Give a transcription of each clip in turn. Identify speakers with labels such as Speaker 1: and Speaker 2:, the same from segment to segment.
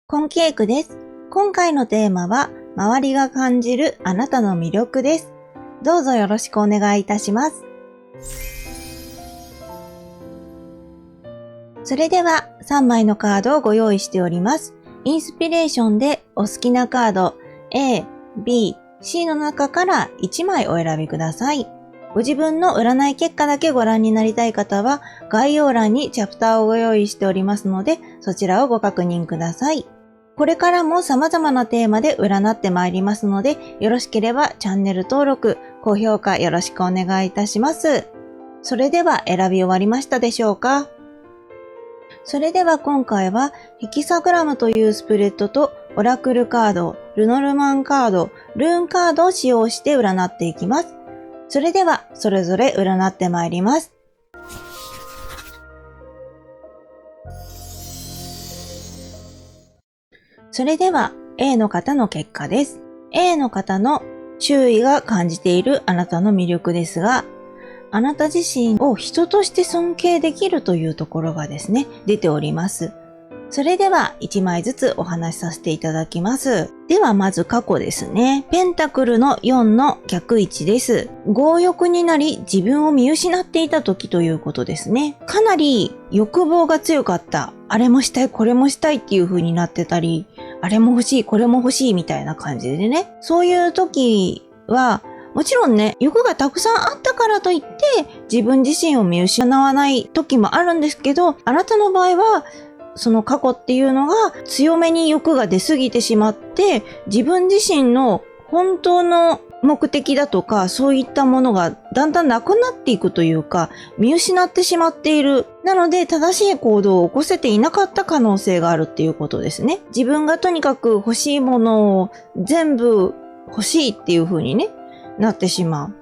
Speaker 1: コンケイクです。今回のテーマは、周りが感じるあなたの魅力です。どうぞよろしくお願いいたします。それでは、3枚のカードをご用意しております。インスピレーションでお好きなカード A、B、C の中から1枚お選びください。ご自分の占い結果だけご覧になりたい方は、概要欄にチャプターをご用意しておりますので、そちらをご確認ください。これからも様々なテーマで占ってまいりますので、よろしければチャンネル登録、高評価よろしくお願いいたします。それでは選び終わりましたでしょうか？それでは今回はヘキサグラムというスプレッドとオラクルカード、ルノルマンカード、ルーンカードを使用して占っていきます。それではそれぞれ占ってまいります。それでは A の方の結果です。A の方の周囲が感じているあなたの魅力ですが、あなた自身を人として尊敬できるというところがですね、出ております。それでは1枚ずつお話しさせていただきます。ではまず過去ですね。ペンタクルの4の逆位置です。強欲になり自分を見失っていた時ということですね。かなり欲望が強かった。あれもしたい、これもしたいっていう風になってたり、あれも欲しい、これも欲しいみたいな感じでね。そういう時は、もちろんね、欲がたくさんあったからといって、自分自身を見失わない時もあるんですけど、あなたの場合は、その過去っていうのが強めに欲が出すぎてしまって、自分自身の本当の目的だとか、そういったものがだんだんなくなっていくというか、見失ってしまっている。なので、正しい行動を起こせていなかった可能性があるっていうことですね。自分がとにかく欲しいものを全部欲しいっていう風にね、なってしまう。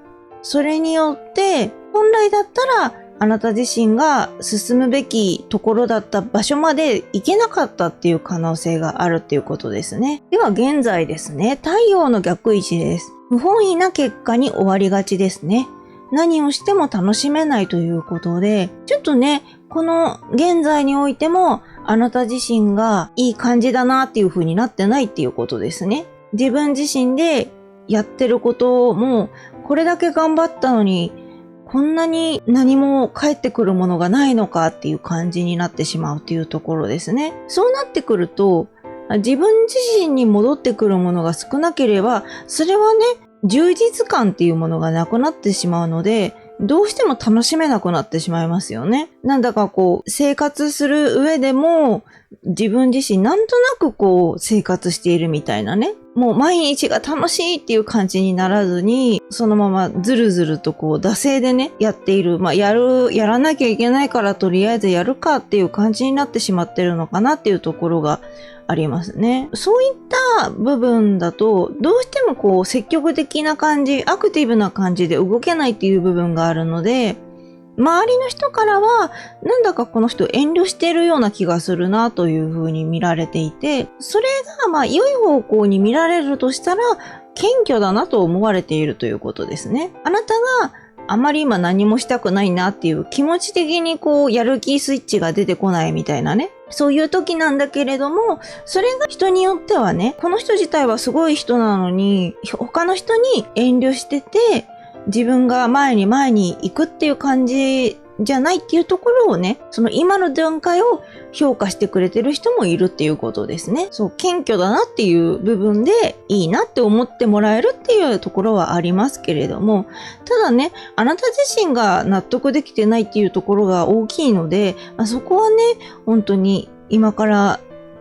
Speaker 1: それによって、本来だったら、あなた自身が進むべきところだった場所まで行けなかったっていう可能性があるっていうことですね。では現在ですね、太陽の逆位置です。不本意な結果に終わりがちですね。何をしても楽しめないということで、ちょっとね、この現在においてもあなた自身がいい感じだなっていう風になってないっていうことですね。自分自身でやってることもこれだけ頑張ったのにこんなに何も返ってくるものがないのかっていう感じになってしまうっていうところですね。そうなってくると、自分自身に戻ってくるものが少なければ、それはね、充実感っていうものがなくなってしまうので、どうしても楽しめなくなってしまいますよね。なんだかこう、生活する上でも、自分自身なんとなくこう、生活しているみたいなね。もう毎日が楽しいっていう感じにならずに、そのままずるずるとこう、惰性でね、やっている。やらなきゃいけないからとりあえずやるかっていう感じになってしまってるのかなっていうところがありますね。そういった部分だと、どうしてもこう、積極的な感じ、アクティブな感じで動けないっていう部分があるので、周りの人からは、なんだかこの人遠慮しているような気がするなという風に見られていて、それが良い方向に見られるとしたら、謙虚だなと思われているということですね。あなたがあまり今何もしたくないなっていう気持ち的にこうやる気スイッチが出てこないみたいなね。そういう時なんだけれども、それが人によってはね、この人自体はすごい人なのに、他の人に遠慮してて、自分が前に行くっていう感じじゃないっていうところをね、その今の段階を評価してくれてる人もいるっていうことですね。そう、謙虚だなっていう部分でいいなって思ってもらえるっていうところはありますけれども、ただね、あなた自身が納得できてないっていうところが大きいので、そこはね、本当に今から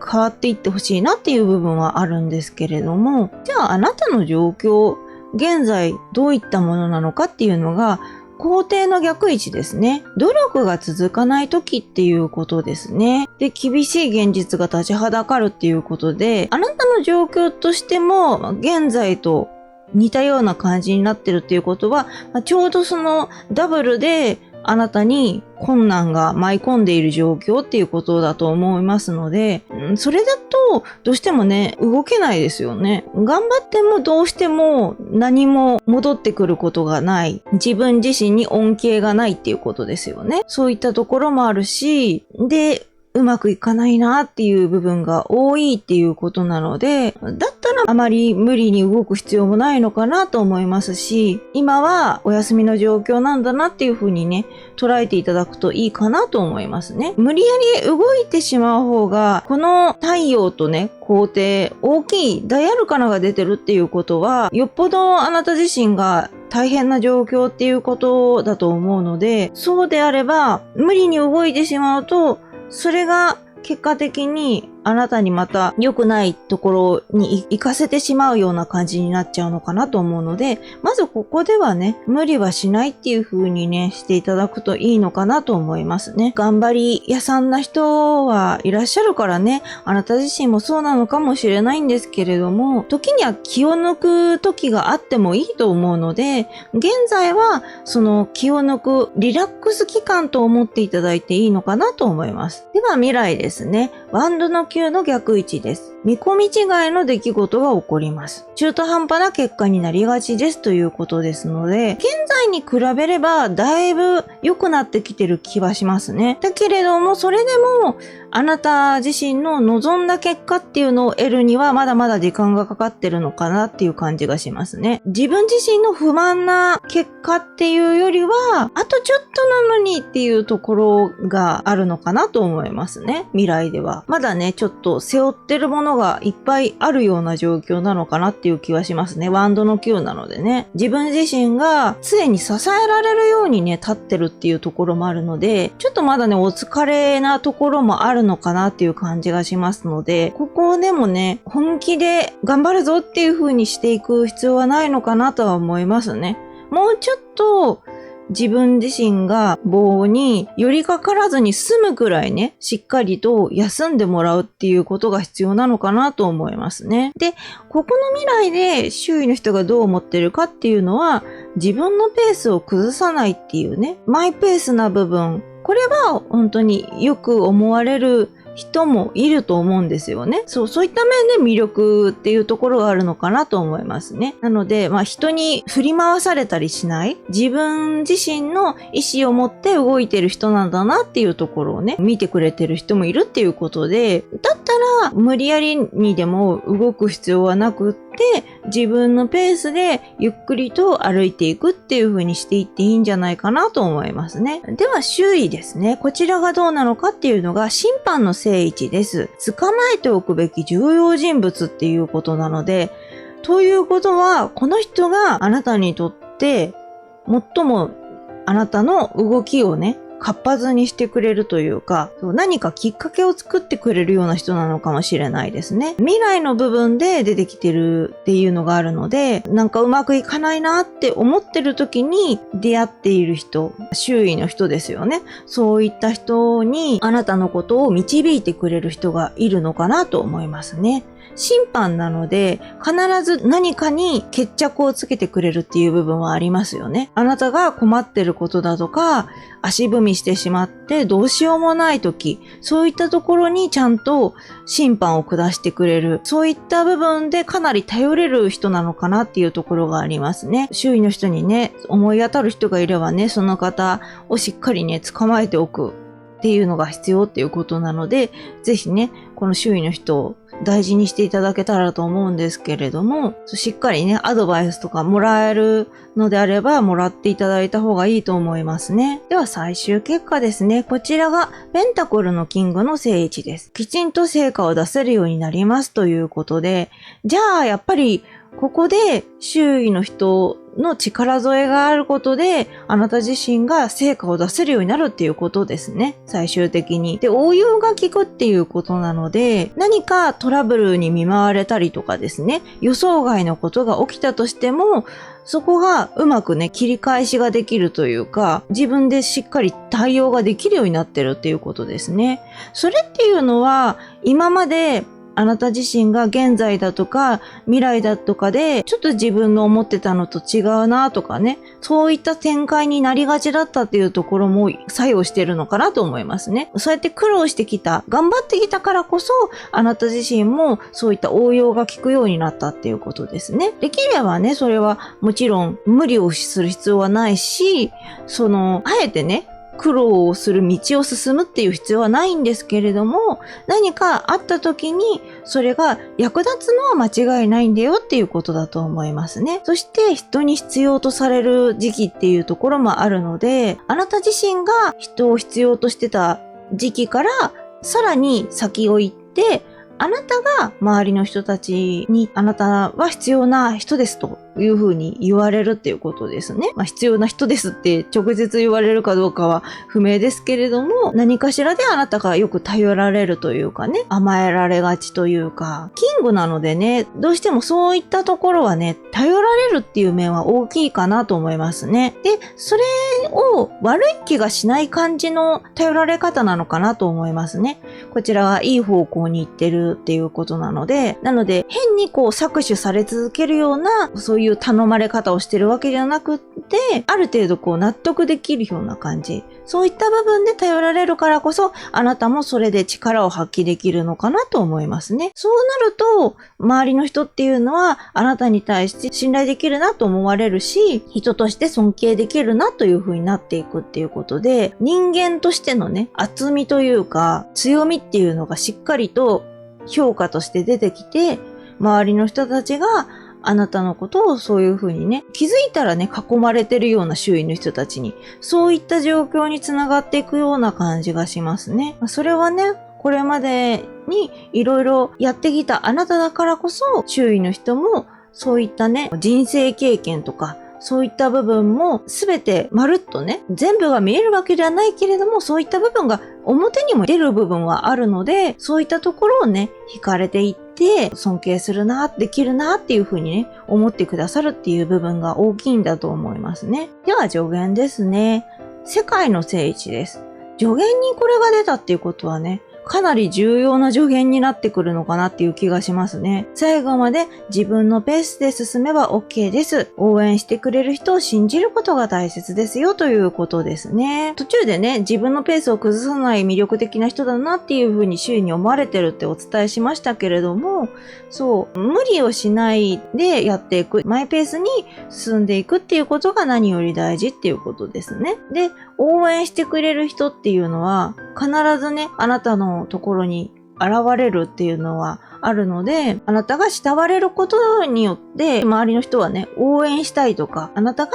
Speaker 1: 変わっていってほしいなっていう部分はあるんですけれども、じゃああなたの状況、現在どういったものなのかっていうのが肯定の逆位置ですね。努力が続かない時っていうことですね。で、厳しい現実が立ちはだかるっていうことで、あなたの状況としても現在と似たような感じになってるっていうことは、ちょうどそのダブルであなたに困難が舞い込んでいる状況っていうことだと思いますので、それだとどうしてもね、動けないですよね。頑張ってもどうしても何も戻ってくることがない。自分自身に恩恵がないっていうことですよね。そういったところもあるし、で、うまくいかないなっていう部分が多いっていうことなので、だったらあまり無理に動く必要もないのかなと思いますし、今はお休みの状況なんだなっていうふうにね、捉えていただくといいかなと思いますね。無理やり動いてしまう方が、この太陽とね、皇帝、大きいダイアルカナが出てるっていうことは、よっぽどあなた自身が大変な状況っていうことだと思うので、そうであれば、無理に動いてしまうと、それが結果的にあなたにまた良くないところに行かせてしまうような感じになっちゃうのかなと思うので、まずここではね、無理はしないっていう風にね、していただくといいのかなと思いますね。頑張り屋さんな人はいらっしゃるからね、あなた自身もそうなのかもしれないんですけれども、時には気を抜く時があってもいいと思うので、現在はその気を抜くリラックス期間と思っていただいていいのかなと思います。では未来ですね。ワンドの9の逆位置です。見込み違いの出来事が起こります。中途半端な結果になりがちですということですので、現在に比べればだいぶ良くなってきてる気はしますね。だけれども、それでもあなた自身の望んだ結果っていうのを得るにはまだまだ時間がかかってるのかなっていう感じがしますね。自分自身の不満な結果っていうよりは、あとちょっとなのにっていうところがあるのかなと思いますね。未来では。まだね、ちょっと背負ってるものがいっぱいあるような状況なのかなっていう気はしますね。ワンドの9なのでね。自分自身が常に支えられるようにね、立ってるっていうところもあるので、ちょっとまだね、お疲れなところもあるのかなっていう感じがしますので、ここでもね、本気で頑張るぞっていう風にしていく必要はないのかなとは思いますね。もうちょっと自分自身が棒に寄りかからずに済むくらいね、しっかりと休んでもらうっていうことが必要なのかなと思いますね。で、ここの未来で周囲の人がどう思ってるかっていうのは、自分のペースを崩さないっていうね、マイペースな部分、これは本当によく思われる人もいると思うんですよね。そういった面で魅力っていうところがあるのかなと思いますね。なので、人に振り回されたりしない、自分自身の意思を持って動いてる人なんだなっていうところをね、見てくれてる人もいるっていうことで、だったら無理やりにでも動く必要はなくって、自分のペースでゆっくりと歩いていくっていう風にしていっていいんじゃないかなと思いますね。では周囲ですね。こちらがどうなのかっていうのが審判の正位置です。捕まえておくべき重要人物っていうことなので、ということはこの人があなたにとって最もあなたの動きをね、活発にしてくれるというか、何かきっかけを作ってくれるような人なのかもしれないですね。未来の部分で出てきてるっていうのがあるので、なんかうまくいかないなって思ってる時に出会っている人、周囲の人ですよね。そういった人にあなたのことを導いてくれる人がいるのかなと思いますね。審判なので、必ず何かに決着をつけてくれるっていう部分はありますよね。あなたが困ってることだとか、足踏みしてしまってどうしようもない時、そういったところにちゃんと審判を下してくれる。そういった部分でかなり頼れる人なのかなっていうところがありますね。周囲の人にね、思い当たる人がいればね、その方をしっかりね、捕まえておくっていうのが必要っていうことなので、ぜひね、この周囲の人を大事にしていただけたらと思うんですけれども、しっかりね、アドバイスとかもらえるのであれば、もらっていただいた方がいいと思いますね。では最終結果ですね。こちらがペンタクルのキングの正位置です。きちんと成果を出せるようになりますということで、じゃあやっぱりここで周囲の人の力添えがあることで、あなた自身が成果を出せるようになるっていうことですね。最終的に。で、応用が効くっていうことなので、何かトラブルに見舞われたりとかですね、予想外のことが起きたとしても、そこがうまくね、切り返しができるというか、自分でしっかり対応ができるようになってるっていうことですね。それっていうのは、今まであなた自身が現在だとか未来だとかでちょっと自分の思ってたのと違うなとかね、そういった展開になりがちだったっていうところも作用してるのかなと思いますね。そうやって苦労してきた、頑張ってきたからこそあなた自身もそういった応用が効くようになったっていうことですね。できればね、それはもちろん無理をする必要はないし、あえてね、苦労をする道を進むっていう必要はないんですけれども、何かあった時にそれが役立つのは間違いないんだよっていうことだと思いますね。そして人に必要とされる時期っていうところもあるので、あなた自身が人を必要としてた時期からさらに先を行って、あなたが周りの人たちにあなたは必要な人ですというふうに言われるっていうことですね。必要な人ですって直接言われるかどうかは不明ですけれども、何かしらであなたがよく頼られるというかね、甘えられがちというか、キングなのでね、どうしてもそういったところはね、頼られるっていう面は大きいかなと思いますね。で、それを悪い気がしない感じの頼られ方なのかなと思いますね。こちらはいい方向に行ってるっていうことなので、変に搾取され続けるような、そういう頼まれ方をしてるわけじゃなくって、ある程度納得できるような感じ。そういった部分で頼られるからこそ、あなたもそれで力を発揮できるのかなと思いますね。そうなると、周りの人っていうのは、あなたに対して信頼できるなと思われるし、人として尊敬できるなという風になっていくっていうことで、人間としてのね、厚みというか、強みっていうのがしっかりと評価として出てきて、周りの人たちがあなたのことをそういう風にね、気づいたらね、囲まれてるような周囲の人たちに、そういった状況につながっていくような感じがしますね。それはね、これまでにいろいろやってきたあなただからこそ、周囲の人もそういったね、人生経験とか、そういった部分もすべてまるっとね、全部が見えるわけではないけれども、そういった部分が表にも出る部分はあるので、そういったところをね、惹かれていって、尊敬するな、できるなっていう風にね、思ってくださるっていう部分が大きいんだと思いますね。では助言ですね。世界の聖地です。助言にこれが出たっていうことはね、かなり重要な助言になってくるのかなっていう気がしますね。最後まで自分のペースで進めば OK です。応援してくれる人を信じることが大切ですよということですね。途中でね、自分のペースを崩さない魅力的な人だなっていう風に周囲に思われてるってお伝えしましたけれども、そう、無理をしないでやっていく、マイペースに進んでいくっていうことが何より大事っていうことですね。で、応援してくれる人っていうのは必ずね、あなたのところに現れるっていうのはあるので、あなたが慕われることによって周りの人はね、応援したいとか、あなたが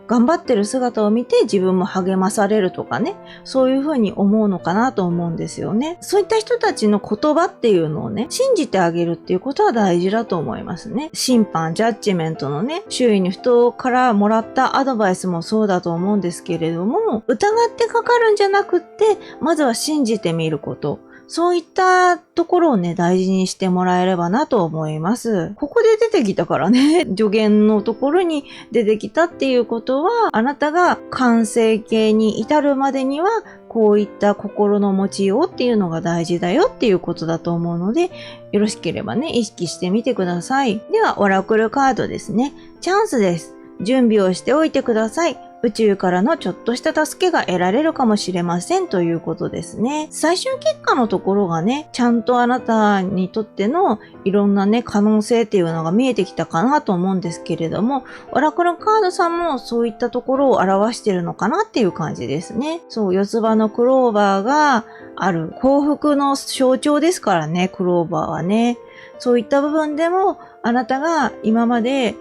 Speaker 1: 頑張ってる姿を見て自分も励まされるとかね、そういうふうに思うのかなと思うんですよね。そういった人たちの言葉っていうのをね、信じてあげるっていうことは大事だと思いますね。審判、ジャッジメントのね、周囲の人からもらったアドバイスもそうだと思うんですけれども、疑ってかかるんじゃなくって、まずは信じてみること。そういったところをね、大事にしてもらえればなと思います。ここで出てきたからね、助言のところに出てきたっていうことは、あなたが完成形に至るまでには、こういった心の持ちようっていうのが大事だよっていうことだと思うので、よろしければね、意識してみてください。では、オラクルカードですね。チャンスです。準備をしておいてください。宇宙からのちょっとした助けが得られるかもしれませんということですね。最終結果のところがね、ちゃんとあなたにとってのいろんなね、可能性っていうのが見えてきたかなと思うんですけれども、オラクルカードさんもそういったところを表してるのかなっていう感じですね。そう、四つ葉のクローバーがある幸福の象徴ですからね、クローバーはね。そういった部分でも、あなたが今まで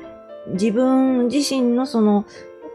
Speaker 1: 自分自身のその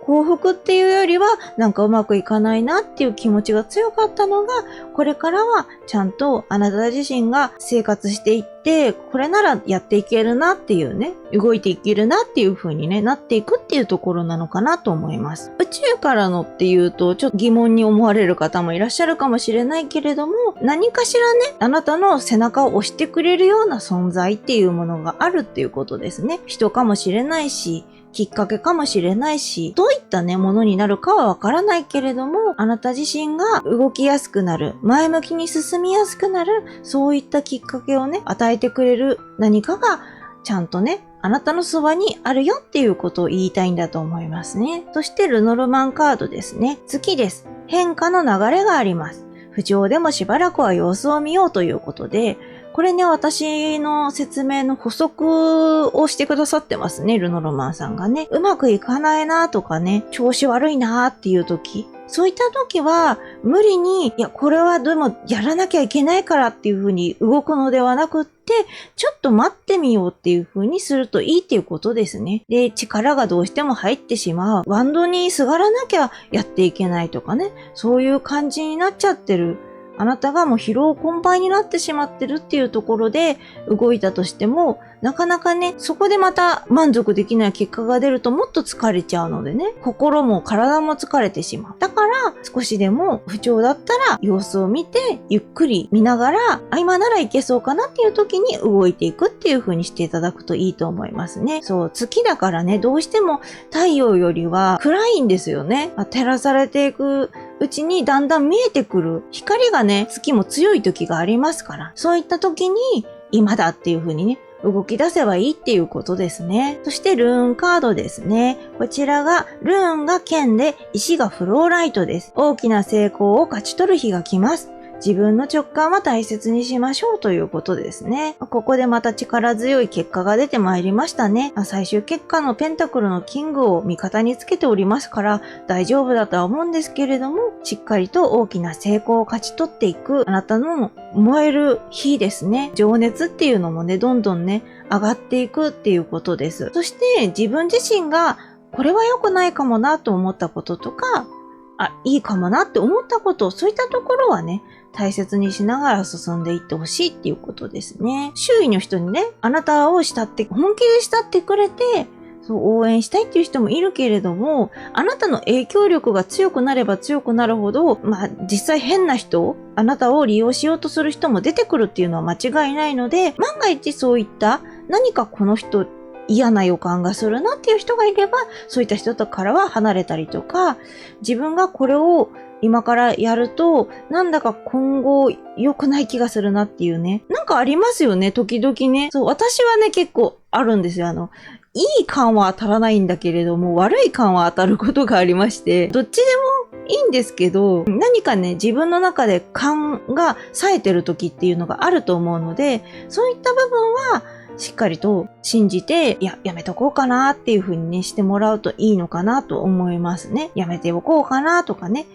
Speaker 1: 幸福っていうよりはなんかうまくいかないなっていう気持ちが強かったのが、これからはちゃんとあなた自身が生活していって、これならやっていけるなっていうね、動いていけるなっていう風にね、なっていくっていうところなのかなと思います。宇宙からのっていうとちょっと疑問に思われる方もいらっしゃるかもしれないけれども、何かしらね、あなたの背中を押してくれるような存在っていうものがあるっていうことですね。人かもしれないし、きっかけかもしれないし、どういったね、ものになるかはわからないけれども、あなた自身が動きやすくなる、前向きに進みやすくなる、そういったきっかけをね、与えてくれる何かが、ちゃんとね、あなたのそばにあるよっていうことを言いたいんだと思いますね。そしてルノルマンカードですね。月です。変化の流れがあります。不調でもしばらくは様子を見ようということで、これね、私の説明の補足をしてくださってますね、ルノロマンさんがね。うまくいかないなとかね、調子悪いなっていう時、そういった時は無理に、いや、これはでもやらなきゃいけないからっていう風に動くのではなくって、ちょっと待ってみようっていう風にするといいっていうことですね。で、力がどうしても入ってしまう。バンドにすがらなきゃやっていけないとかね。そういう感じになっちゃってる。あなたがもう疲労困憊になってしまってるっていうところで動いたとしても、なかなかね、そこでまた満足できない結果が出るともっと疲れちゃうのでね、心も体も疲れてしまう。だから少しでも不調だったら様子を見てゆっくり見ながら、今ならいけそうかなっていう時に動いていくっていう風にしていただくといいと思いますね。そう、月だからね、どうしても太陽よりは暗いんですよね。照らされていくうちにだんだん見えてくる光がね、月も強い時がありますから、そういった時に今だっていう風にね、動き出せばいいっていうことですね。そしてルーンカードですね。こちらがルーンが剣で石がフローライトです。大きな成功を勝ち取る日が来ます。自分の直感は大切にしましょうということですね。ここでまた力強い結果が出てまいりましたね。最終結果のペンタクルのキングを味方につけておりますから大丈夫だとは思うんですけれども、しっかりと大きな成功を勝ち取っていくあなたの燃える火ですね。情熱っていうのもね、どんどんね、上がっていくっていうことです。そして自分自身がこれは良くないかもなと思ったこととか、いいかもなって思ったこと、そういったところはね、大切にしながら進んでいってほしいっていうことですね。周囲の人にね、あなたを本気で慕ってくれて、そう応援したいっていう人もいるけれども、あなたの影響力が強くなれば強くなるほど、実際変な人、あなたを利用しようとする人も出てくるっていうのは間違いないので、万が一そういった何かこの人嫌な予感がするなっていう人がいれば、そういった人からは離れたりとか、自分がこれを今からやると、なんだか今後良くない気がするなっていうね。なんかありますよね、時々ね。そう、私はね、結構あるんですよ。いい感は当たらないんだけれども、悪い感は当たることがありまして、どっちでもいいんですけど、何かね、自分の中で感が冴えてる時っていうのがあると思うので、そういった部分は、しっかりと信じて、やめとこうかなっていう風にね、してもらうといいのかなと思いますね。やめておこうかなとかね。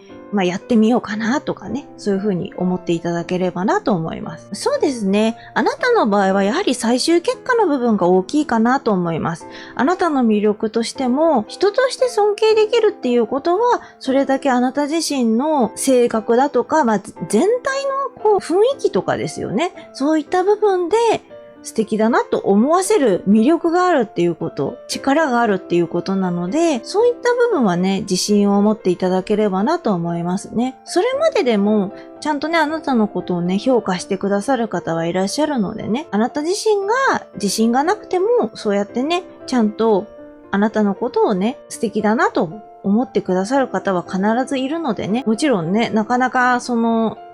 Speaker 1: やってみようかなとかね。そういう風に思っていただければなと思います。そうですね。あなたの場合はやはり最終結果の部分が大きいかなと思います。あなたの魅力としても、人として尊敬できるっていうことは、それだけあなた自身の性格だとか、全体の雰囲気とかですよね。そういった部分で、素敵だなと思わせる魅力があるっていうこと、力があるっていうことなので、そういった部分はね、自信を持っていただければなと思いますね。それまででも、ちゃんとね、あなたのことをね、評価してくださる方はいらっしゃるのでね、あなた自身が自信がなくても、そうやってね、ちゃんとあなたのことをね、素敵だなと思ってくださる方は必ずいるのでね、もちろんね、なかなか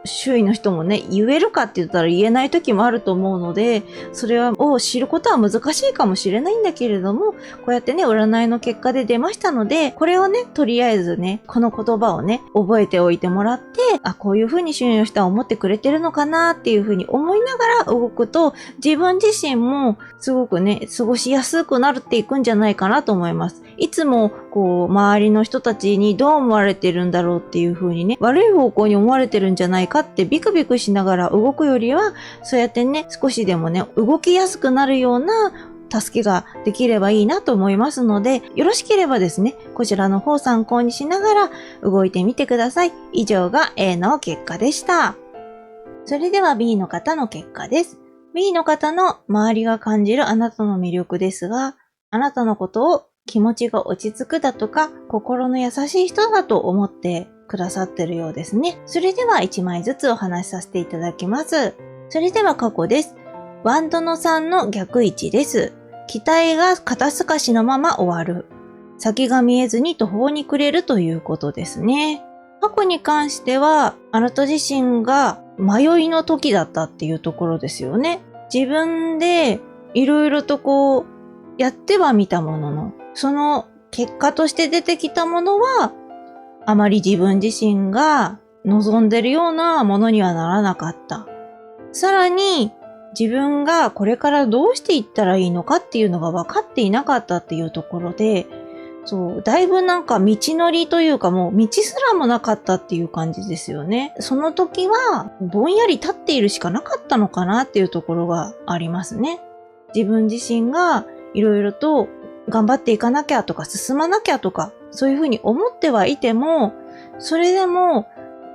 Speaker 1: 周囲の人もね、言えるかって言ったら言えない時もあると思うので、それを知ることは難しいかもしれないんだけれども、こうやってね、占いの結果で出ましたので、これをね、とりあえずね、この言葉をね、覚えておいてもらって、こういう風に周囲の人は思ってくれてるのかなっていう風に思いながら動くと、自分自身もすごくね、過ごしやすくなっていくんじゃないかなと思います。いつも、周りの人たちにどう思われてるんだろうっていう風にね、悪い方向に思われてるんじゃないかってビクビクしながら動くよりは、そうやってね、少しでもね、動きやすくなるような助けができればいいなと思いますので、よろしければですね、こちらの方参考にしながら動いてみてください。以上が A の結果でした。それでは B の方の結果です。B の方の周りが感じるあなたの魅力ですが、あなたのことを気持ちが落ち着くだとか、心の優しい人だと思ってくださってるようですね。それでは1枚ずつお話しさせていただきます。それでは過去です。ワンドの3の逆位置です。期待が肩透かしのまま終わる。先が見えずに途方に暮れるということですね。過去に関しては、あなた自身が迷いの時だったっていうところですよね。自分でいろいろとやってはみたものの、その結果として出てきたものは、あまり自分自身が望んでるようなものにはならなかった。さらに、自分がこれからどうしていったらいいのかっていうのが分かっていなかったっていうところで、そう、だいぶなんか道のりというかもう道すらもなかったっていう感じですよね。その時はぼんやり立っているしかなかったのかなっていうところがありますね。自分自身がいろいろと頑張っていかなきゃとか進まなきゃとかそういうふうに思ってはいても、それでも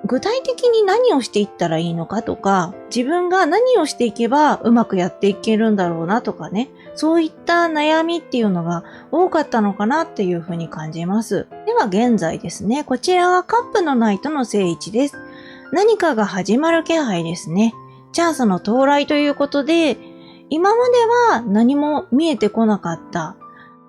Speaker 1: 具体的に何をしていったらいいのかとか、自分が何をしていけばうまくやっていけるんだろうなとかね、そういった悩みっていうのが多かったのかなっていうふうに感じます。では現在ですね、こちらはカップのナイトの正位置です。何かが始まる気配ですね。チャンスの到来ということで、今までは何も見えてこなかった。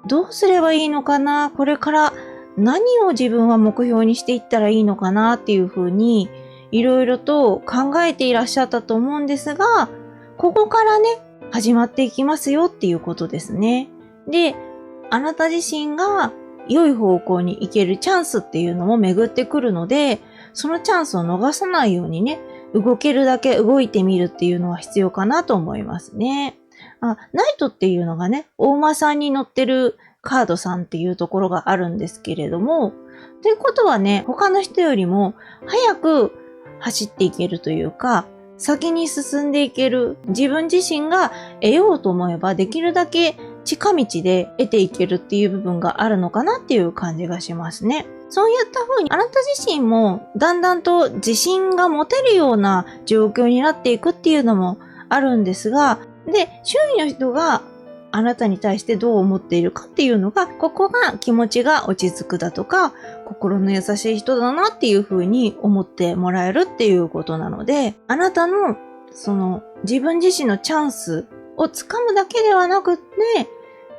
Speaker 1: どうすればいいのかな、これから何を自分は目標にしていったらいいのかなっていうふうにいろいろと考えていらっしゃったと思うんですが、ここからね、始まっていきますよっていうことですね。で、あなた自身が良い方向に行けるチャンスっていうのも巡ってくるので、そのチャンスを逃さないようにね、動けるだけ動いてみるっていうのは必要かなと思いますね。ナイトっていうのがね、大間さんに乗ってるカードさんっていうところがあるんですけれども、ということはね、他の人よりも早く走っていけるというか、先に進んでいける、自分自身が得ようと思えばできるだけ近道で得ていけるっていう部分があるのかなっていう感じがしますね。そういった風にあなた自身もだんだんと自信が持てるような状況になっていくっていうのもあるんですが、で、周囲の人があなたに対してどう思っているかっていうのが、ここが気持ちが落ち着くだとか、心の優しい人だなっていう風に思ってもらえるっていうことなので、あなたのその自分自身のチャンスをつかむだけではなくって、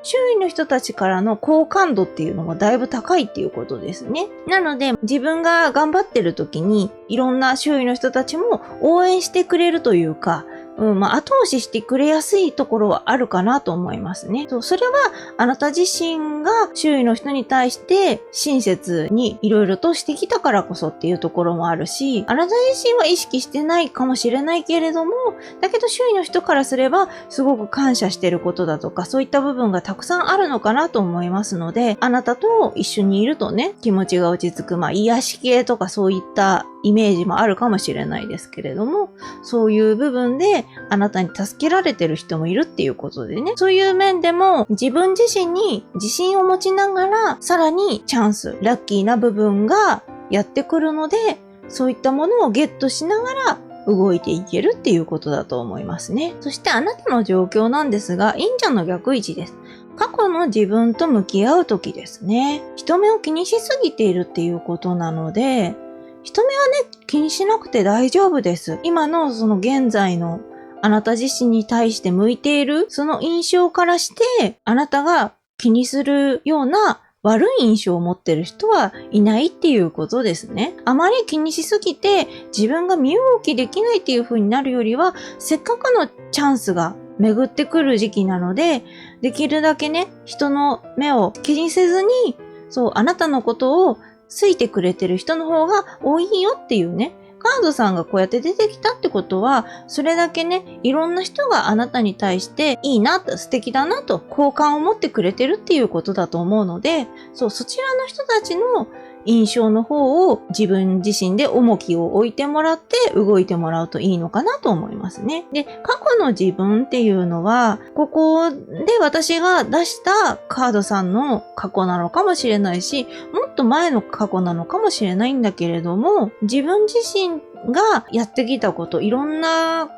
Speaker 1: 周囲の人たちからの好感度っていうのがだいぶ高いっていうことですね。なので、自分が頑張ってる時に、いろんな周囲の人たちも応援してくれるというか、後押ししてくれやすいところはあるかなと思いますね。それはあなた自身が周囲の人に対して親切にいろいろとしてきたからこそっていうところもあるし、あなた自身は意識してないかもしれないけれども、だけど周囲の人からすればすごく感謝してることだとか、そういった部分がたくさんあるのかなと思いますので、あなたと一緒にいるとね、気持ちが落ち着く、癒し系とかそういったイメージもあるかもしれないですけれども、そういう部分であなたに助けられてる人もいるっていうことでね、そういう面でも自分自身に自信を持ちながら、さらにチャンス、ラッキーな部分がやってくるので、そういったものをゲットしながら動いていけるっていうことだと思いますね。そしてあなたの状況なんですが、忍者の逆位置です。過去の自分と向き合うときですね。人目を気にしすぎているっていうことなので、人目はね、気にしなくて大丈夫です。今のその現在のあなた自身に対して向いているその印象からして、あなたが気にするような悪い印象を持ってる人はいないっていうことですね。あまり気にしすぎて自分が身動きできないっていう風になるよりは、せっかくのチャンスが巡ってくる時期なので、できるだけね、人の目を気にせずに、あなたのことを好いてくれてる人の方が多いよっていうね、カードさんがこうやって出てきたってことは、それだけね、いろんな人があなたに対していいな、素敵だなと好感を持ってくれてるっていうことだと思うので、そちらの人たちの印象の方を自分自身で重きを置いてもらって動いてもらうといいのかなと思いますね。で、過去の自分っていうのは、ここで私が出したカードさんの過去なのかもしれないし、もっと前の過去なのかもしれないんだけれども、自分自身がやってきたこと、いろんな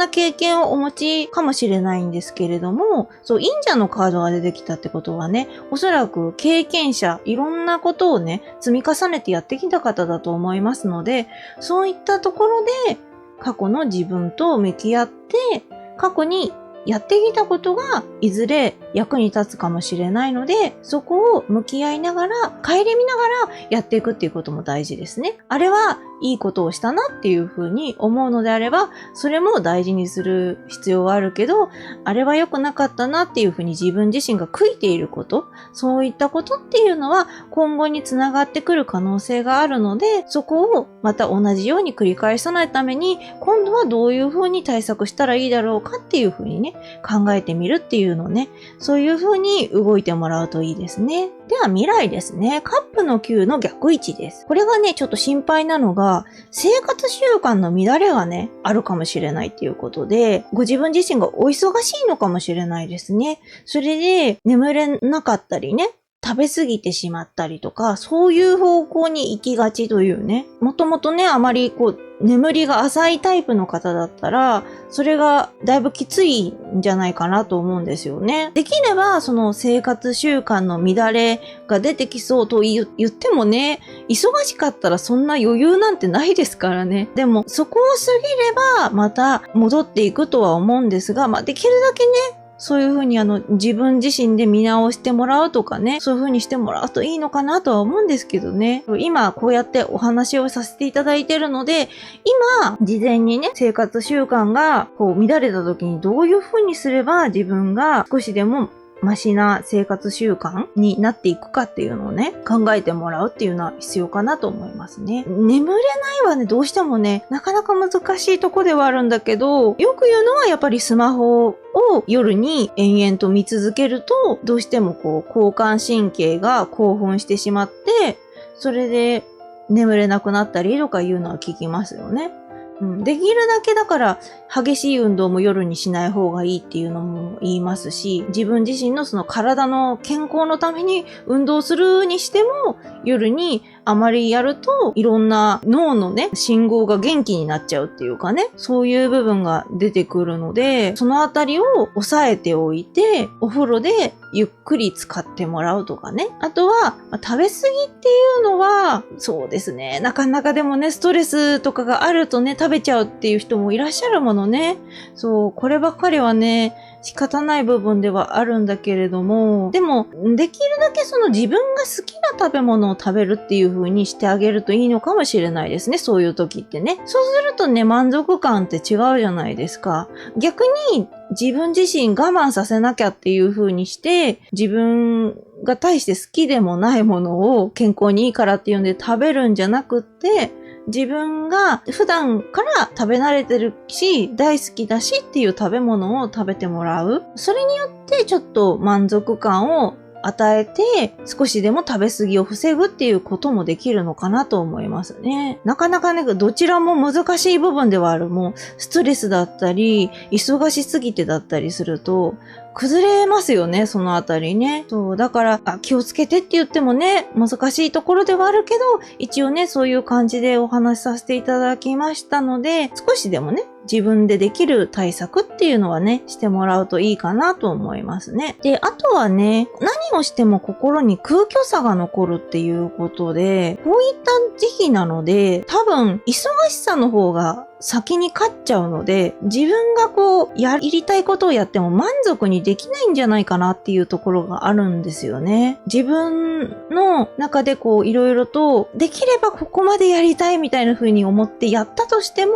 Speaker 1: 経験をお持ちかもしれないんですけれども、忍者のカードが出てきたってことはね、おそらく経験者、いろんなことをね、積み重ねてやってきた方だと思いますので、そういったところで過去の自分と向き合って、過去にやってきたことがいずれ役に立つかもしれないので、そこを向き合いながら、顧みながらやっていくっていうことも大事ですね。あれはいいことをしたなっていうふうに思うのであれば、それも大事にする必要はあるけど、あれは良くなかったなっていうふうに自分自身が悔いていること、そういったことっていうのは今後につながってくる可能性があるので、そこをまた同じように繰り返さないために、今度はどういうふうに対策したらいいだろうかっていうふうにね、考えてみるっていうのをね、そういうふうに動いてもらうといいですね。では未来ですね。カップの9の逆位置です。これがね、ちょっと心配なのが、生活習慣の乱れがね、あるかもしれないっていうことで、ご自分自身がお忙しいのかもしれないですね。それで眠れなかったりね、食べ過ぎてしまったりとか、そういう方向に行きがちというね。もともとね、あまり眠りが浅いタイプの方だったら、それがだいぶきついんじゃないかなと思うんですよね。できれば、その生活習慣の乱れが出てきそうと言ってもね、忙しかったらそんな余裕なんてないですからね。でも、そこを過ぎれば、また戻っていくとは思うんですが、できるだけね、そういうふうに自分自身で見直してもらうとかね、そういうふうにしてもらうといいのかなとは思うんですけどね。今こうやってお話をさせていただいているので、今、事前にね、生活習慣が乱れた時にどういうふうにすれば自分が少しでもマシな生活習慣になっていくかっていうのをね、考えてもらうっていうのは必要かなと思いますね。眠れないはね、どうしてもね、なかなか難しいとこではあるんだけど、よく言うのはやっぱりスマホを夜に延々と見続けると、どうしても交感神経が興奮してしまって、それで眠れなくなったりとかいうのは聞きますよね。できるだけだから激しい運動も夜にしない方がいいっていうのも言いますし、自分自身のその体の健康のために運動するにしても、夜にあまりやるといろんな脳のね、信号が元気になっちゃうっていうかね、そういう部分が出てくるので、そのあたりを抑えておいて、お風呂でゆっくり使ってもらうとかね。あとは、食べ過ぎっていうのは、そうですね、なかなかでもね、ストレスとかがあるとね、食べちゃうっていう人もいらっしゃるものね。そう、こればっかりはね、仕方ない部分ではあるんだけれども、でも、できるだけその自分が好きな食べ物を食べるっていう風にしてあげるといいのかもしれないですね。そういう時ってね。そうするとね、満足感って違うじゃないですか。逆に自分自身我慢させなきゃっていう風にして、自分が大して好きでもないものを健康にいいからっていうんで食べるんじゃなくって、自分が普段から食べ慣れてるし、大好きだしっていう食べ物を食べてもらう。それによってちょっと満足感を与えて、少しでも食べ過ぎを防ぐっていうこともできるのかなと思いますね。なかなかね、どちらも難しい部分ではある。もう、ストレスだったり、忙しすぎてだったりすると、崩れますよね、そのあたりね。そう、だから、気をつけてって言ってもね、難しいところではあるけど、一応ね、そういう感じでお話しさせていただきましたので、少しでもね、自分でできる対策っていうのはね、してもらうといいかなと思いますね。で、あとはね、何をしても心に空虚さが残るっていうことで、こういった時期なので、多分、忙しさの方が先に勝っちゃうので、自分がやりたいことをやっても満足にできないんじゃないかなっていうところがあるんですよね。自分の中でいろいろと、できればここまでやりたいみたいな風に思ってやったとしても、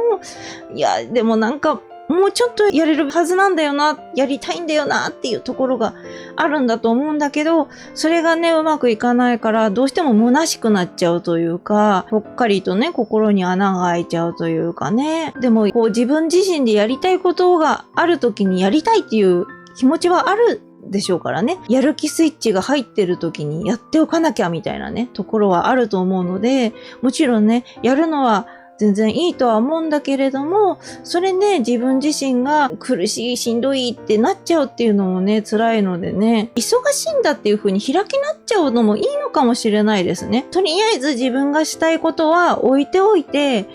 Speaker 1: いや、でもなんか、もうちょっとやれるはずなんだよな、やりたいんだよなっていうところがあるんだと思うんだけど、それがね、うまくいかないから、どうしても虚しくなっちゃうというか、ぽっかりとね、心に穴が開いちゃうというかね。でも、自分自身でやりたいことがある時にやりたいっていう気持ちはあるでしょうからね。やる気スイッチが入ってる時にやっておかなきゃみたいなね、ところはあると思うので、もちろんね、やるのは全然いいとは思うんだけれども、それね、自分自身が苦しい、しんどいってなっちゃうっていうのもね、辛いのでね、忙しいんだっていう風に開きなっちゃうのもいいのかもしれないですね。とりあえず自分がしたいことは置いておいて、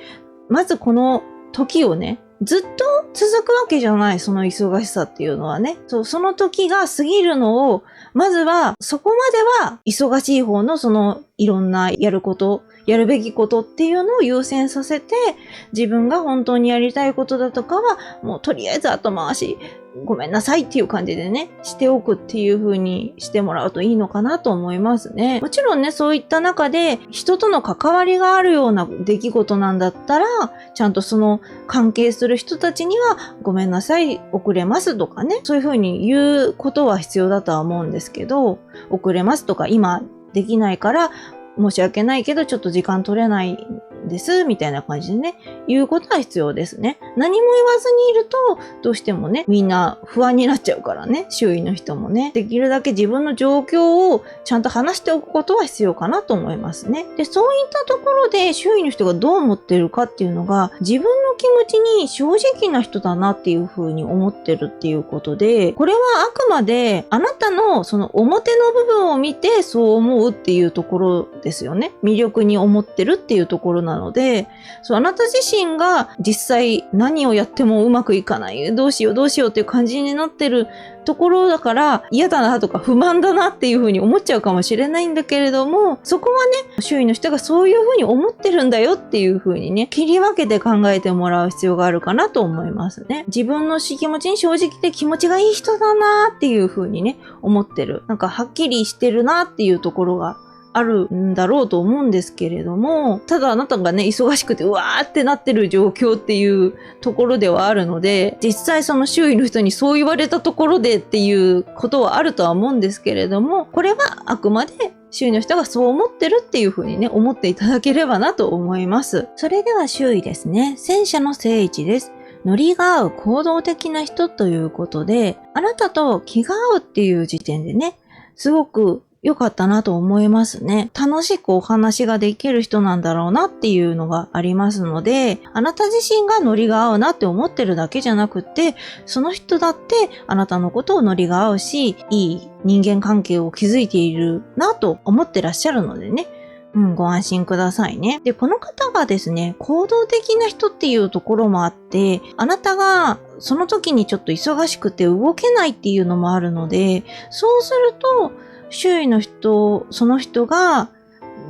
Speaker 1: まずこの時をね、ずっと続くわけじゃない、その忙しさっていうのはね。そう、その時が過ぎるのを、まずは、そこまでは忙しい方のいろんなやること、やるべきことっていうのを優先させて、自分が本当にやりたいことだとかは、もうとりあえず後回し、ごめんなさいっていう感じでね、しておくっていう風にしてもらうといいのかなと思いますね。もちろんね、そういった中で人との関わりがあるような出来事なんだったら、ちゃんとその関係する人たちにはごめんなさい、遅れますとかね、そういう風に言うことは必要だとは思うんですけど、遅れますとか今できないから申し訳ないけどちょっと時間取れないですみたいな感じでね、言うことは必要ですね。何も言わずにいるとどうしてもね、みんな不安になっちゃうからね、周囲の人もね、できるだけ自分の状況をちゃんと話しておくことは必要かなと思いますね。で、そういったところで周囲の人がどう思ってるかっていうのが、自分の気持ちに正直な人だなっていう風に思ってるっていうことで、これはあくまであなたのその表の部分を見てそう思うっていうところですよね。魅力に思ってるっていうところなので、あなた自身が実際何をやってもうまくいかない、どうしようっていう感じになってるところだから嫌だなとか不満だなっていう風に思っちゃうかもしれないんだけれども、そこはね、周囲の人がそういう風に思ってるんだよっていう風にね、切り分けて考えてもらう必要があるかなと思いますね。自分の気持ちに正直で気持ちがいい人だなっていう風にね、思ってる。なんかはっきりしてるなっていうところがあるんだろうと思うんですけれども、ただあなたがね、忙しくてうわーってなってる状況っていうところではあるので、実際その周囲の人にそう言われたところでっていうことはあるとは思うんですけれども、これはあくまで周囲の人がそう思ってるっていう風にね、思っていただければなと思います。それでは周囲ですね。戦車の正位置です。ノリが合う行動的な人ということで、あなたと気が合うっていう時点でね、すごく良かったなと思いますね。楽しくお話ができる人なんだろうなっていうのがありますので、あなた自身がノリが合うなって思ってるだけじゃなくて、その人だってあなたのことをノリが合うし、いい人間関係を築いているなと思ってらっしゃるのでね。ご安心くださいね。で、この方がですね、行動的な人っていうところもあって、あなたがその時にちょっと忙しくて動けないっていうのもあるので、そうすると、周囲の人、その人が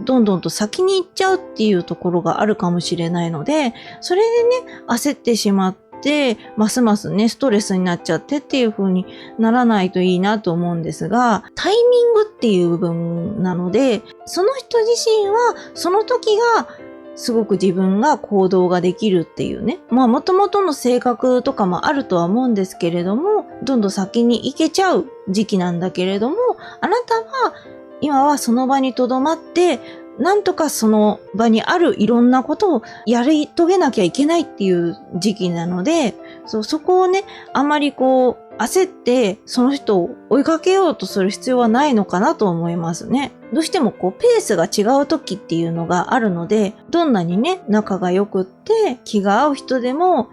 Speaker 1: どんどんと先に行っちゃうっていうところがあるかもしれないので、それでね、焦ってしまって、ますますね、ストレスになっちゃってっていう風にならないといいなと思うんですが、タイミングっていう部分なので、その人自身はその時がすごく自分が行動ができるっていうね。元々の性格とかもあるとは思うんですけれども、どんどん先に行けちゃう時期なんだけれども、あなたは今はその場に留まって、なんとかその場にあるいろんなことをやり遂げなきゃいけないっていう時期なので、そこをね、あまり焦ってその人を追いかけようとする必要はないのかなと思いますね。どうしてもペースが違う時っていうのがあるので、どんなにね、仲が良くって気が合う人でも、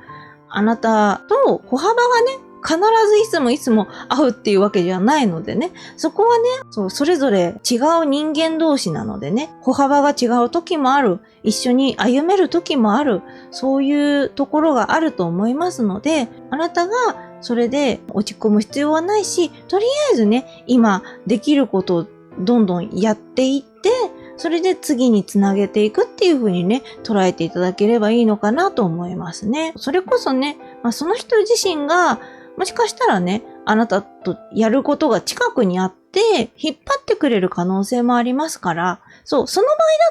Speaker 1: あなたと歩幅がね、必ずいつも会うっていうわけじゃないのでね、そこはね、それぞれ違う人間同士なのでね、歩幅が違う時もある、一緒に歩める時もある、そういうところがあると思いますので、あなたがそれで落ち込む必要はないし、とりあえずね、今できることをどんどんやっていって、それで次につなげていくっていう風にね、捉えていただければいいのかなと思いますね。それこそね、その人自身がもしかしたらね、あなたとやることが近くにあって、引っ張ってくれる可能性もありますから、その場合だ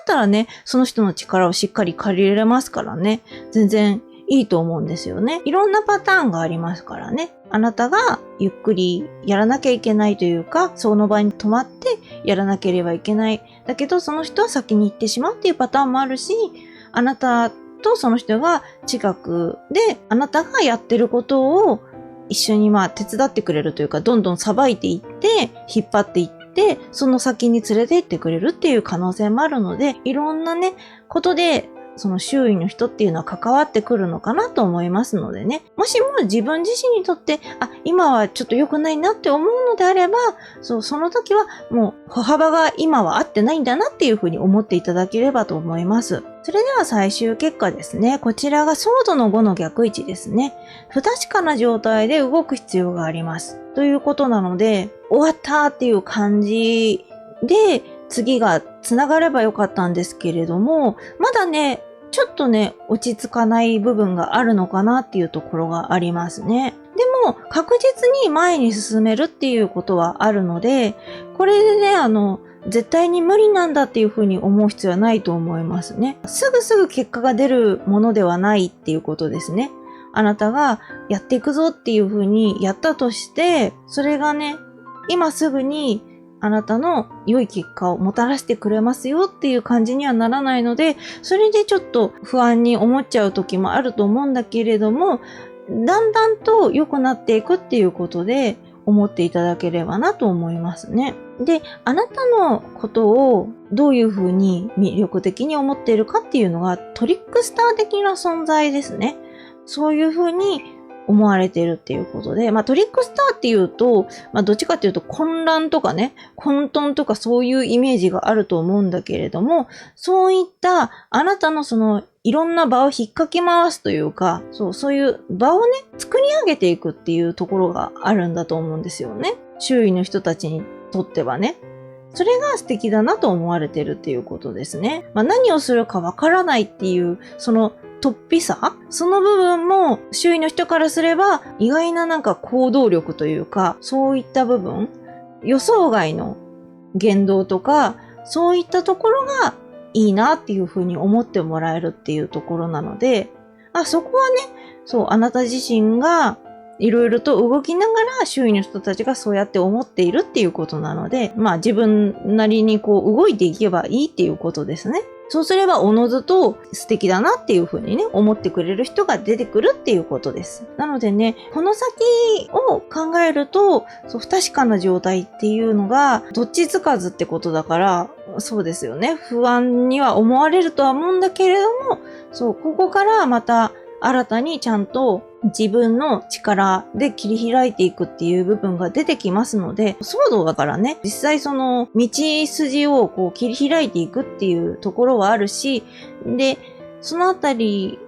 Speaker 1: ったらね、その人の力をしっかり借りれますからね、全然いいと思うんですよね。いろんなパターンがありますからね。あなたがゆっくりやらなきゃいけないというか、その場に止まってやらなければいけない。だけど、その人は先に行ってしまうっていうパターンもあるし、あなたとその人が近くで、あなたがやってることを一緒に手伝ってくれるというか、どんどんさばいていって、引っ張っていって、その先に連れて行ってくれるっていう可能性もあるので、いろんなね、ことで、その周囲の人っていうのは関わってくるのかなと思いますのでね。もしも自分自身にとって、今はちょっと良くないなって思うのであれば、その時はもう歩幅が今は合ってないんだなっていうふうに思っていただければと思います。それでは最終結果ですね。こちらがソードの5の逆位置ですね。不確かな状態で動く必要があります。ということなので、終わったっていう感じで次が繋がればよかったんですけれども、まだね、ちょっとね、落ち着かない部分があるのかなっていうところがありますね。でも、確実に前に進めるっていうことはあるので、これでね、絶対に無理なんだっていうふうに思う必要はないと思いますね。すぐ結果が出るものではないっていうことですね。あなたがやっていくぞっていうふうにやったとして、それがね、今すぐにあなたの良い結果をもたらしてくれますよっていう感じにはならないので、それでちょっと不安に思っちゃう時もあると思うんだけれども、だんだんと良くなっていくっていうことで思っていただければなと思いますね。で、あなたのことをどういうふうに魅力的に思っているかっていうのがトリックスター的な存在ですね。そういうふうに思われているっていうことで、トリックスターっていうと、どっちかっていうと混乱とかね、混沌とかそういうイメージがあると思うんだけれども、そういったあなたのいろんな場を引っかき回すというか、そういう場をね、作り上げていくっていうところがあるんだと思うんですよね。周囲の人たちにとってはね。それが素敵だなと思われてるっていうことですね。何をするかわからないっていう、突飛さ、その部分も周囲の人からすれば意外な行動力というか、そういった部分、予想外の言動とか、そういったところがいいなっていうふうに思ってもらえるっていうところなので、そこはね、あなた自身がいろいろと動きながら周囲の人たちがそうやって思っているっていうことなので、自分なりに動いていけばいいっていうことですね。そうすればおのずと素敵だなっていうふうにね、思ってくれる人が出てくるっていうことです。なのでね、この先を考えると、不確かな状態っていうのがどっちつかずってことだから、そうですよね。不安には思われるとは思うんだけれども、ここからまた新たにちゃんと自分の力で切り開いていくっていう部分が出てきますので、騒動だからね、実際道筋を切り開いていくっていうところはあるし、で、そのあたり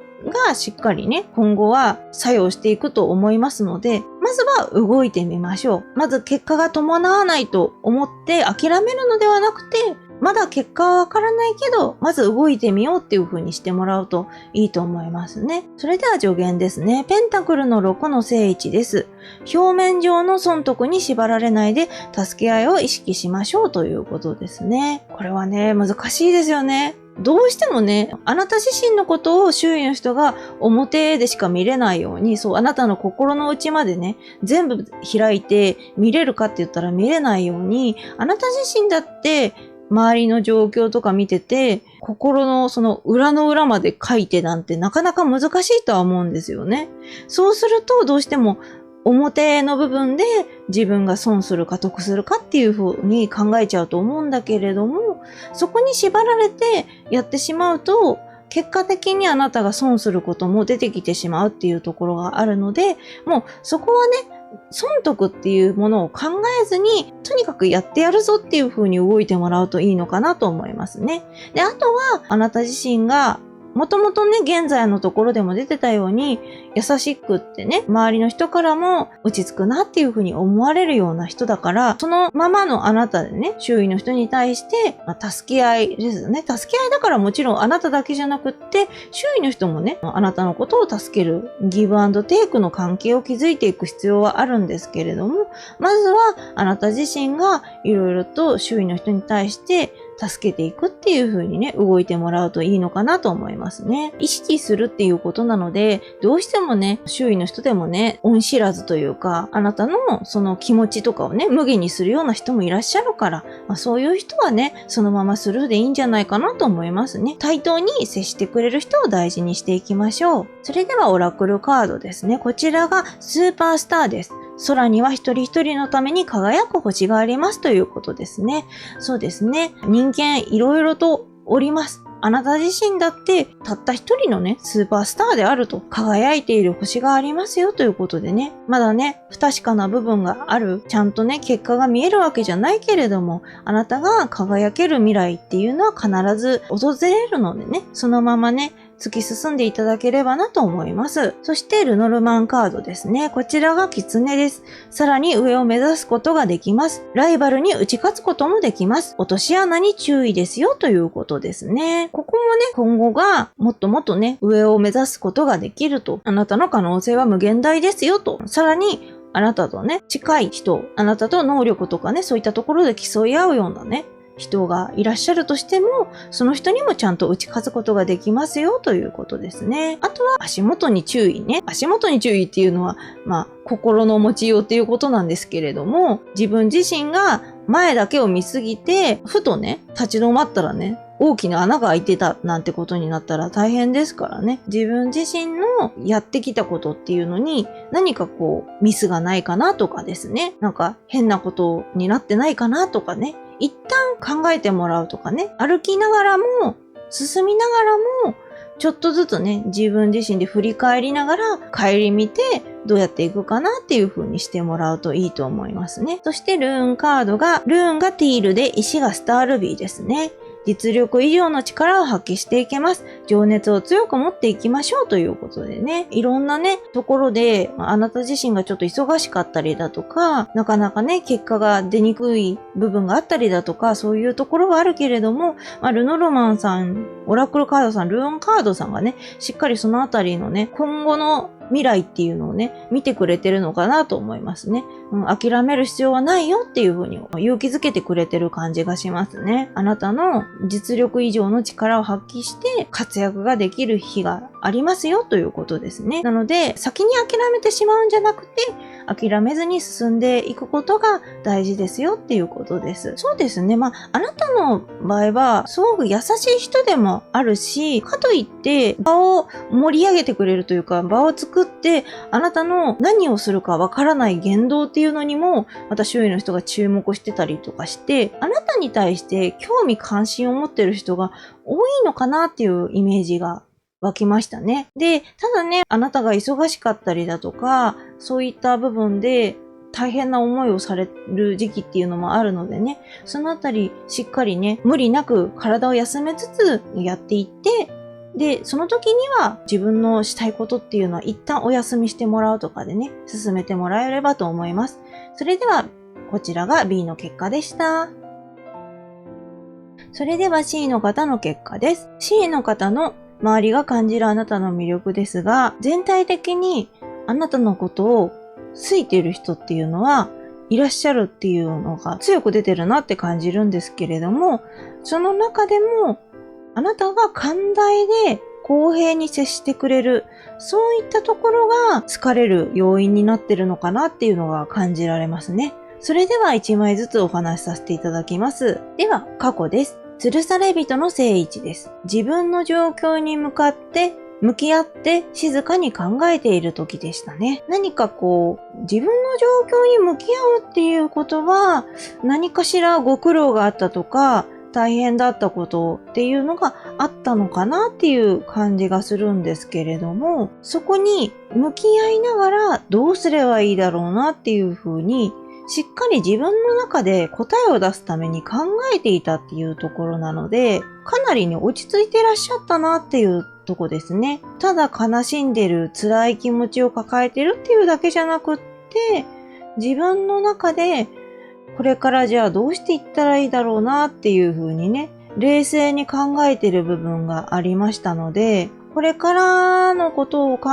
Speaker 1: がしっかりね、今後は作用していくと思いますので、まずは動いてみましょう。まず結果が伴わないと思って諦めるのではなくて、まだ結果はわからないけど、まず動いてみようっていう風にしてもらうといいと思いますね。それでは助言ですね。ペンタクルの6の正位置です。表面上の損得に縛られないで助け合いを意識しましょうということですね。これはね、難しいですよね。どうしてもね、あなた自身のことを周囲の人が表でしか見れないように、あなたの心の内までね、全部開いて見れるかって言ったら見れないように、あなた自身だって周りの状況とか見てて、心の裏の裏まで書いてなんてなかなか難しいとは思うんですよね。そうするとどうしても表の部分で自分が損するか得するかっていう風に考えちゃうと思うんだけれども、そこに縛られてやってしまうと、結果的にあなたが損することも出てきてしまうっていうところがあるので、もうそこはね、損得っていうものを考えずに、とにかくやってやるぞっていう風に動いてもらうといいのかなと思いますね。で、あとはあなた自身がもともとね、現在のところでも出てたように、優しくってね、周りの人からも落ち着くなっていうふうに思われるような人だから、そのままのあなたでね、周囲の人に対して、助け合いですよね。助け合いだからもちろんあなただけじゃなくって、周囲の人もね、あなたのことを助ける、ギブアンドテイクの関係を築いていく必要はあるんですけれども、まずはあなた自身がいろいろと周囲の人に対して助けていくっていう風にね、動いてもらうといいのかなと思いますね。意識するっていうことなので、どうしてもね、周囲の人でもね、恩知らずというか、あなたのその気持ちとかをね、無限にするような人もいらっしゃるから、そういう人はね、そのままスルーでいいんじゃないかなと思いますね。対等に接してくれる人を大事にしていきましょう。それではオラクルカードですね。こちらがスーパースターです。空には一人一人のために輝く星がありますということですね。そうですね。人間いろいろとおります。あなた自身だってたった一人のね、スーパースターであると輝いている星がありますよということでね、まだね、不確かな部分がある、ちゃんとね、結果が見えるわけじゃないけれども、あなたが輝ける未来っていうのは必ず訪れるのでね、そのままね、突き進んでいただければなと思います。そしてルノルマンカードですね。こちらが狐です。さらに上を目指すことができます。ライバルに打ち勝つこともできます。落とし穴に注意ですよということですね。ここもね、今後がもっともっとね、上を目指すことができると。あなたの可能性は無限大ですよと。さらに、あなたとね、近い人、あなたと能力とかね、そういったところで競い合うようなね、人がいらっしゃるとしても、その人にもちゃんと打ち勝つことができますよということですね。あとは足元に注意ね。足元に注意っていうのは、心の持ちようっていうことなんですけれども、自分自身が前だけを見すぎて、ふとね、立ち止まったらね、大きな穴が開いてたなんてことになったら大変ですからね。自分自身のやってきたことっていうのに何かミスがないかなとかですね。なんか変なことになってないかなとかね。一旦考えてもらうとかね。歩きながらも、進みながらも、ちょっとずつね、自分自身で振り返りながら、帰り見て、どうやっていくかなっていう風にしてもらうといいと思いますね。そしてルーンカードが、ルーンがティールで石がスタールビーですね。実力以上の力を発揮していけます。情熱を強く持っていきましょうということでね。いろんなね、ところで、あなた自身がちょっと忙しかったりだとか、なかなかね、結果が出にくい部分があったりだとか、そういうところはあるけれども、ルノルマンさん、オラクルカードさん、ルーンカードさんがね、しっかりそのあたりのね、今後の未来っていうのをね、見てくれてるのかなと思いますね。諦める必要はないよっていう風に勇気づけてくれてる感じがしますね。あなたの実力以上の力を発揮して活躍ができる日がありますよということですね。なので、先に諦めてしまうんじゃなくて、諦めずに進んでいくことが大事ですよっていうことです。そうですね。あなたの場合は、すごく優しい人でもあるし、かといって場を盛り上げてくれるというか、場を作って、あなたの何をするかわからない言動っていうのにも、また周囲の人が注目してたりとかして、あなたに対して興味関心を持ってる人が多いのかなっていうイメージが湧きましたね。で、ただね、あなたが忙しかったりだとか、そういった部分で大変な思いをされる時期っていうのもあるのでね、そのあたりしっかりね、無理なく体を休めつつやっていって、で、その時には自分のしたいことっていうのは一旦お休みしてもらうとかでね、進めてもらえればと思います。それでは、こちらが B の結果でした。それでは C の方の結果です。C の方の周りが感じるあなたの魅力ですが、全体的にあなたのことを好いている人っていうのはいらっしゃるっていうのが強く出てるなって感じるんですけれども、その中でもあなたが寛大で公平に接してくれる、そういったところが好かれる要因になってるのかなっていうのが感じられますね。それでは1枚ずつお話しさせていただきます。では、過去です。吊るされ人の正位置です。自分の状況に向き合って静かに考えている時でしたね。何か自分の状況に向き合うっていうことは、何かしらご苦労があったとか、大変だったことっていうのがあったのかなっていう感じがするんですけれども、そこに向き合いながらどうすればいいだろうなっていうふうに、しっかり自分の中で答えを出すために考えていたっていうところなので、かなりね、落ち着いてらっしゃったなっていうとこですね。ただ悲しんでる、辛い気持ちを抱えてるっていうだけじゃなくって、自分の中でこれからじゃあどうしていったらいいだろうなっていう風にね、冷静に考えてる部分がありましたので、これからのことを考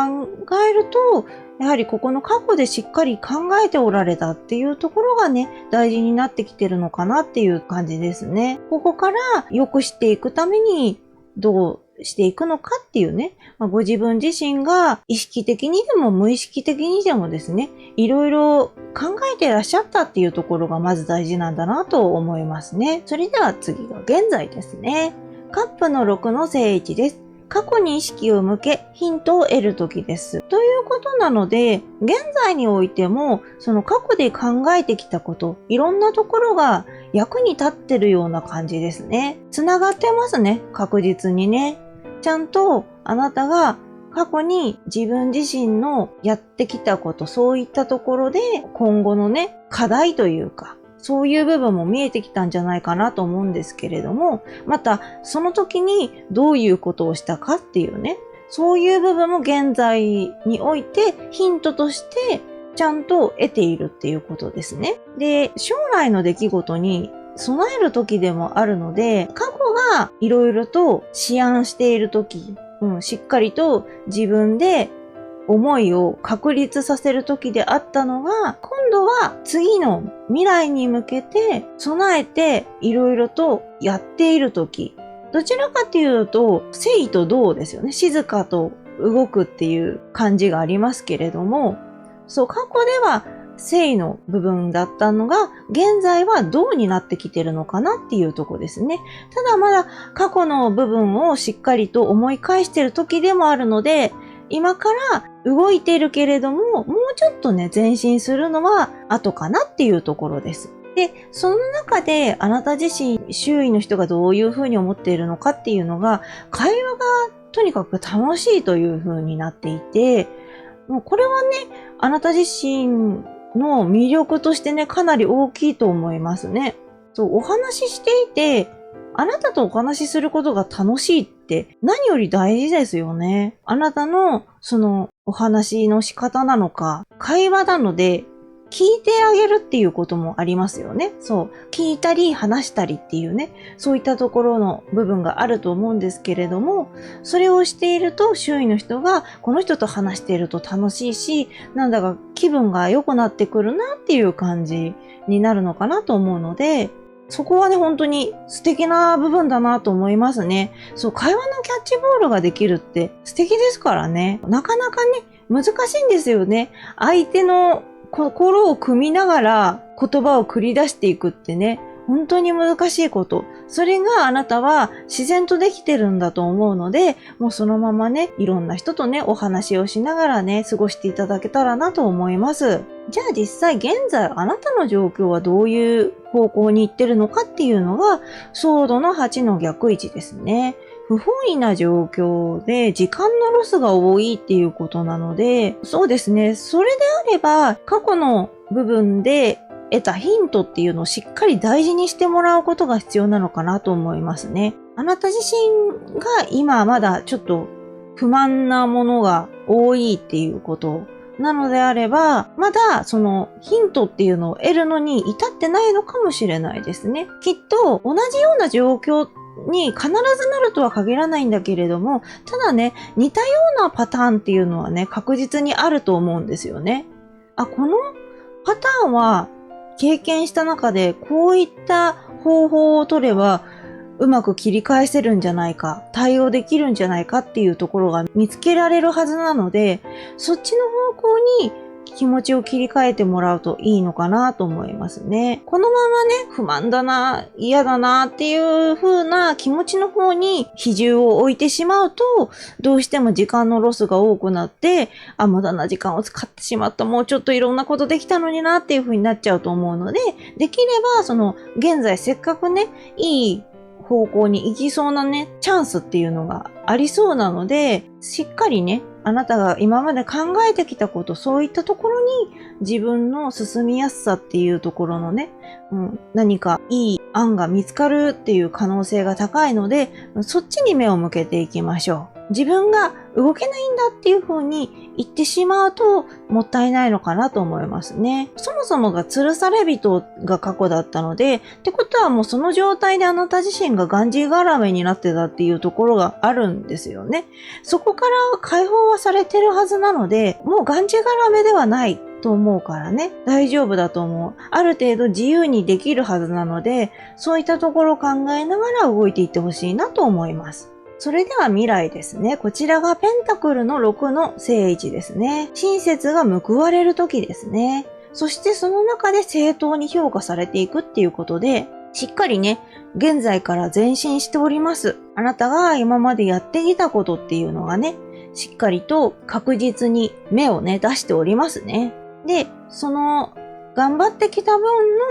Speaker 1: えると、やはりここの過去でしっかり考えておられたっていうところがね、大事になってきてるのかなっていう感じですね。ここから良くしていくためにどうしていくのかっていうね、ご自分自身が意識的にでも無意識的にでもですね、いろいろ考えていらっしゃったっていうところがまず大事なんだなと思いますね。それでは次が現在ですね。カップの6の正位置です。過去に意識を向けヒントを得る時です。ということなので、現在においても、その過去で考えてきたこと、いろんなところが役に立ってるような感じですね。つながってますね、確実にね。ちゃんとあなたが過去に自分自身のやってきたこと、そういったところで今後のね、課題というか、そういう部分も見えてきたんじゃないかなと思うんですけれども、またその時にどういうことをしたかっていうね、そういう部分も現在においてヒントとしてちゃんと得ているっていうことですね。で、将来の出来事に備える時でもあるので、過去がいろいろと思案している時、しっかりと自分で思いを確立させる時であったのが、今度は次の未来に向けて備えていろいろとやっている時、どちらかというと、静と動ですよね。静かと動くっていう感じがありますけれども、そう、過去では静の部分だったのが、現在は動になってきてるのかなっていうとこですね。ただまだ過去の部分をしっかりと思い返してる時でもあるので、今から動いているけれども、もうちょっとね、前進するのは後かなっていうところです。で、その中であなた自身、周囲の人がどういうふうに思っているのかっていうのが、会話がとにかく楽しいというふうになっていて、もうこれはね、あなた自身の魅力としてね、かなり大きいと思いますね。そう、お話ししていて、あなたとお話しすることが楽しいって何より大事ですよね。あなたのそのお話の仕方なのか、会話なので聞いてあげるっていうこともありますよね。そう。聞いたり話したりっていうね、そういったところの部分があると思うんですけれども、それをしていると周囲の人がこの人と話していると楽しいし、なんだか気分が良くなってくるなっていう感じになるのかなと思うので、そこはね、本当に素敵な部分だなと思いますね。そう、会話のキャッチボールができるって素敵ですからね。なかなかね、難しいんですよね。相手の心を汲みながら言葉を繰り出していくってね、本当に難しいこと。それがあなたは自然とできてるんだと思うので、もうそのままね、いろんな人とね、お話をしながらね、過ごしていただけたらなと思います。じゃあ実際現在あなたの状況はどういう方向に行ってるのかっていうのが、ソードの8の逆位置ですね。不本意な状況で時間のロスが多いっていうことなので、そうですね。それであれば、過去の部分で得たヒントっていうのをしっかり大事にしてもらうことが必要なのかなと思いますね。あなた自身が今まだちょっと不満なものが多いっていうことなのであれば、まだそのヒントっていうのを得るのに至ってないのかもしれないですね。きっと同じような状況に必ずなるとは限らないんだけれども、ただね、似たようなパターンっていうのはね、確実にあると思うんですよね。あ、このパターンは経験した中でこういった方法を取ればうまく切り返せるんじゃないか、対応できるんじゃないかっていうところが見つけられるはずなので、そっちの方向に気持ちを切り替えてもらうといいのかなと思いますね。このままね、不満だな、嫌だなっていう風な気持ちの方に比重を置いてしまうと、どうしても時間のロスが多くなって、無駄な時間を使ってしまった、もうちょっといろんなことできたのになっていう風になっちゃうと思うので、できればその現在せっかくね、いい方向に行きそうなね、チャンスっていうのがありそうなので、しっかりね、あなたが今まで考えてきたこと、そういったところに自分の進みやすさっていうところのね、何かいい案が見つかるっていう可能性が高いので、そっちに目を向けていきましょう。自分が動けないんだっていう風に言ってしまうともったいないのかなと思いますね。そもそもが吊るされ人が過去だったので、ってことはもうその状態であなた自身ががんじがらめになってたっていうところがあるんですよね。そこから解放はされてるはずなので、もうがんじがらめではないと思うからね、大丈夫だと思う。ある程度自由にできるはずなので、そういったところを考えながら動いていってほしいなと思います。それでは未来ですね。こちらがペンタクルの6の正位置ですね。親切が報われる時ですね。そしてその中で正当に評価されていくっていうことで、しっかりね、現在から前進しております。あなたが今までやってきたことっていうのがね、しっかりと確実に芽をね、出しておりますね。で、その頑張ってきた分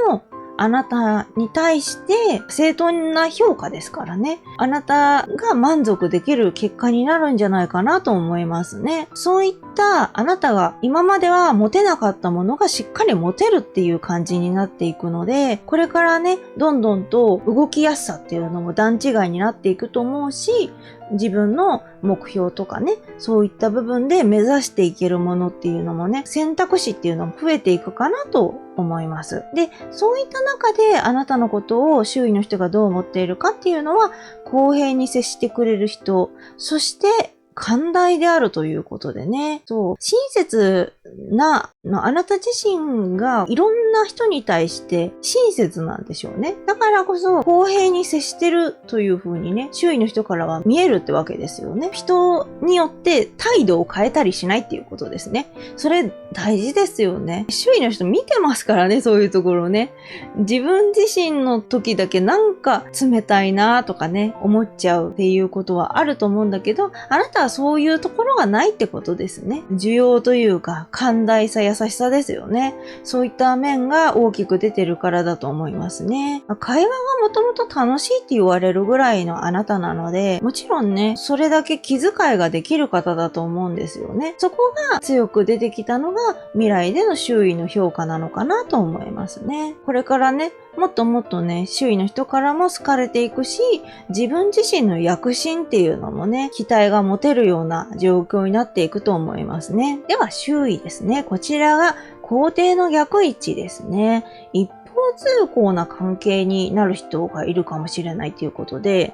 Speaker 1: のあなたに対して正当な評価ですからね。あなたが満足できる結果になるんじゃないかなと思いますね。そういっったあなたが今までは持てなかったものがしっかり持てるっていう感じになっていくので、これからね、どんどんと動きやすさっていうのも段違いになっていくと思うし、自分の目標とかね、そういった部分で目指していけるものっていうのもね、選択肢っていうのも増えていくかなと思います。で、そういった中であなたのことを周囲の人がどう思っているかっていうのは、公平に接してくれる人、そして寛大であるということでね。そう。親切な、あなた自身がいろんな人に対して親切なんでしょうね。だからこそ公平に接してるという風にね、周囲の人からは見えるってわけですよね。人によって態度を変えたりしないっていうことですね。それ大事ですよね。周囲の人見てますからね、そういうところね。自分自身の時だけなんか冷たいなとかね、思っちゃうっていうことはあると思うんだけど、あなたはそういうところがないってことですね。需要というか、寛大さ、優しさですよね。そういった面が大きく出てるからだと思いますね。会話がもともと楽しいって言われるぐらいのあなたなので、もちろんね、それだけ気遣いができる方だと思うんですよね。そこが強く出てきたのが未来での周囲の評価なのかなと思いますね。これからね、もっともっとね、周囲の人からも好かれていくし、自分自身の躍進っていうのもね、期待が持てるような状況になっていくと思いますね。では、周囲ですね。こちらが肯定の逆位置ですね。一方通行な関係になる人がいるかもしれないということで、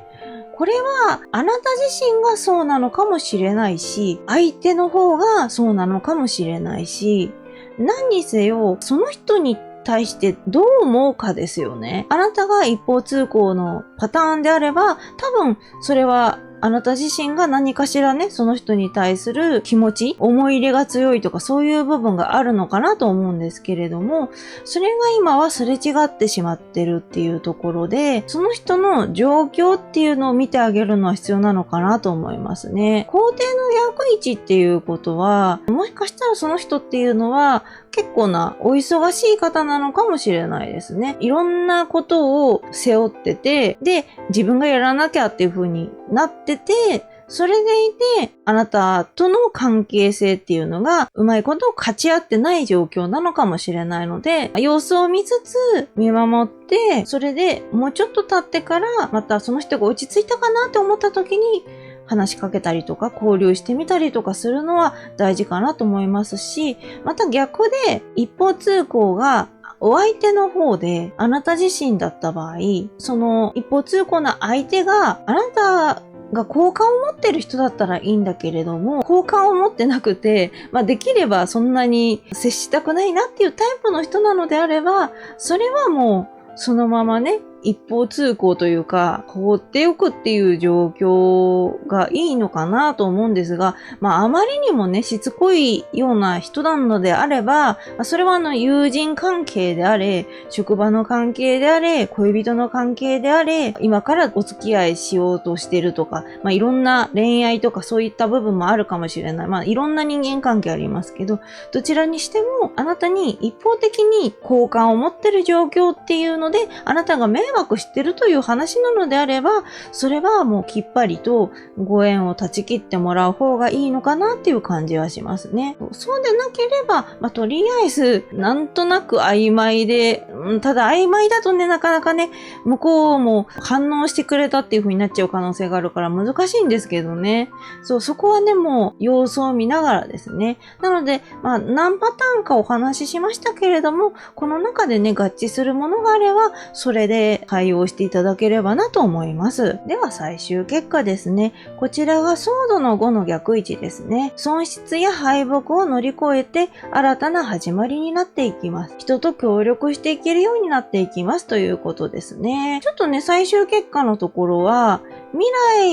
Speaker 1: これはあなた自身がそうなのかもしれないし、相手の方がそうなのかもしれないし、何にせよ、その人に対してどう思うかですよね。あなたが一方通行のパターンであれば、多分それはあなた自身が何かしらね、その人に対する気持ち、思い入れが強いとかそういう部分があるのかなと思うんですけれども、それが今はすれ違ってしまってるっていうところで、その人の状況っていうのを見てあげるのは必要なのかなと思いますね。肯定の逆位置っていうことは、もしかしたらその人っていうのは結構なお忙しい方なのかもしれないですね。いろんなことを背負ってて、で、自分がやらなきゃっていう風になってて、それでいて、あなたとの関係性っていうのが、うまいこと勝ち合ってない状況なのかもしれないので、様子を見つつ、見守って、それでもうちょっと経ってから、またその人が落ち着いたかなって思った時に、話しかけたりとか交流してみたりとかするのは大事かなと思いますし、また逆で一方通行がお相手の方であなた自身だった場合、その一方通行な相手があなたが好感を持ってる人だったらいいんだけれども、好感を持ってなくて、できればそんなに接したくないなっていうタイプの人なのであれば、それはもうそのままね、一方通行というか、放っておくっていう状況がいいのかなと思うんですが、あまりにもね、しつこいような人なのであれば、それは友人関係であれ、職場の関係であれ、恋人の関係であれ、今からお付き合いしようとしてるとか、いろんな恋愛とかそういった部分もあるかもしれない。いろんな人間関係ありますけど、どちらにしても、あなたに一方的に好感を持ってる状況っていうので、あなたが迷惑してるという話なのであれば、それはもうきっぱりとご縁を断ち切ってもらう方がいいのかなっていう感じはしますね。そうでなければ、とりあえず、なんとなく曖昧で、ただ曖昧だとね、なかなかね、向こうも反応してくれたっていう風になっちゃう可能性があるから難しいんですけどね。そこはね、もう様子を見ながらですね。なので、何パターンかお話ししましたけれども、この中でね、合致するものがあれば、それで対応していただければなと思います。では最終結果ですね。こちらがソードの5の逆位置ですね。損失や敗北を乗り越えて新たな始まりになっていきます。人と協力していけるようになっていきますということですね。ちょっとね、最終結果のところは、未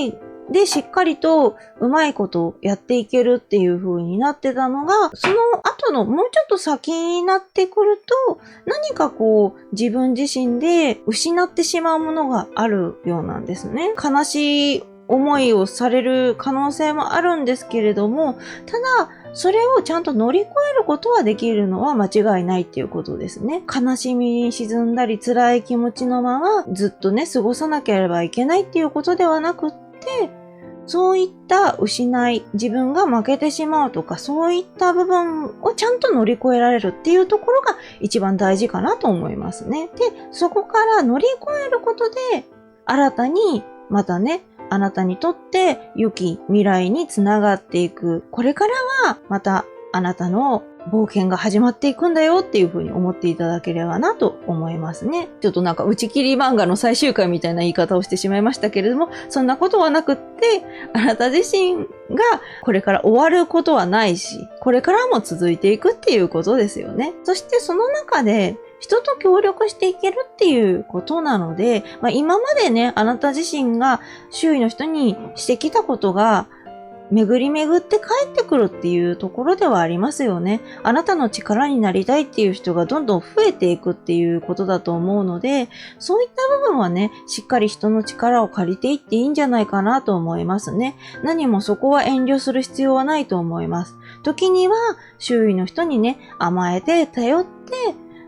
Speaker 1: 来でしっかりとうまいことやっていけるっていう風になってたのが、その後のもうちょっと先になってくると、何か自分自身で失ってしまうものがあるようなんですね。悲しい思いをされる可能性もあるんですけれども、ただ、それをちゃんと乗り越えることはできるのは間違いないっていうことですね。悲しみに沈んだり辛い気持ちのままずっとね、過ごさなければいけないっていうことではなくって、そういった失い、自分が負けてしまうとか、そういった部分をちゃんと乗り越えられるっていうところが一番大事かなと思いますね。で、そこから乗り越えることで、新たにまたね、あなたにとって良き未来につながっていく。これからはまたあなたの冒険が始まっていくんだよっていう風に思っていただければなと思いますね。ちょっとなんか打ち切り漫画の最終回みたいな言い方をしてしまいましたけれども、そんなことはなくって、あなた自身がこれから終わることはないし、これからも続いていくっていうことですよね。そしてその中で人と協力していけるっていうことなので、今までね、あなた自身が周囲の人にしてきたことが巡り巡って帰ってくるっていうところではありますよね。あなたの力になりたいっていう人がどんどん増えていくっていうことだと思うので、そういった部分はね、しっかり人の力を借りていっていいんじゃないかなと思いますね。何もそこは遠慮する必要はないと思います。時には周囲の人にね、甘えて頼って、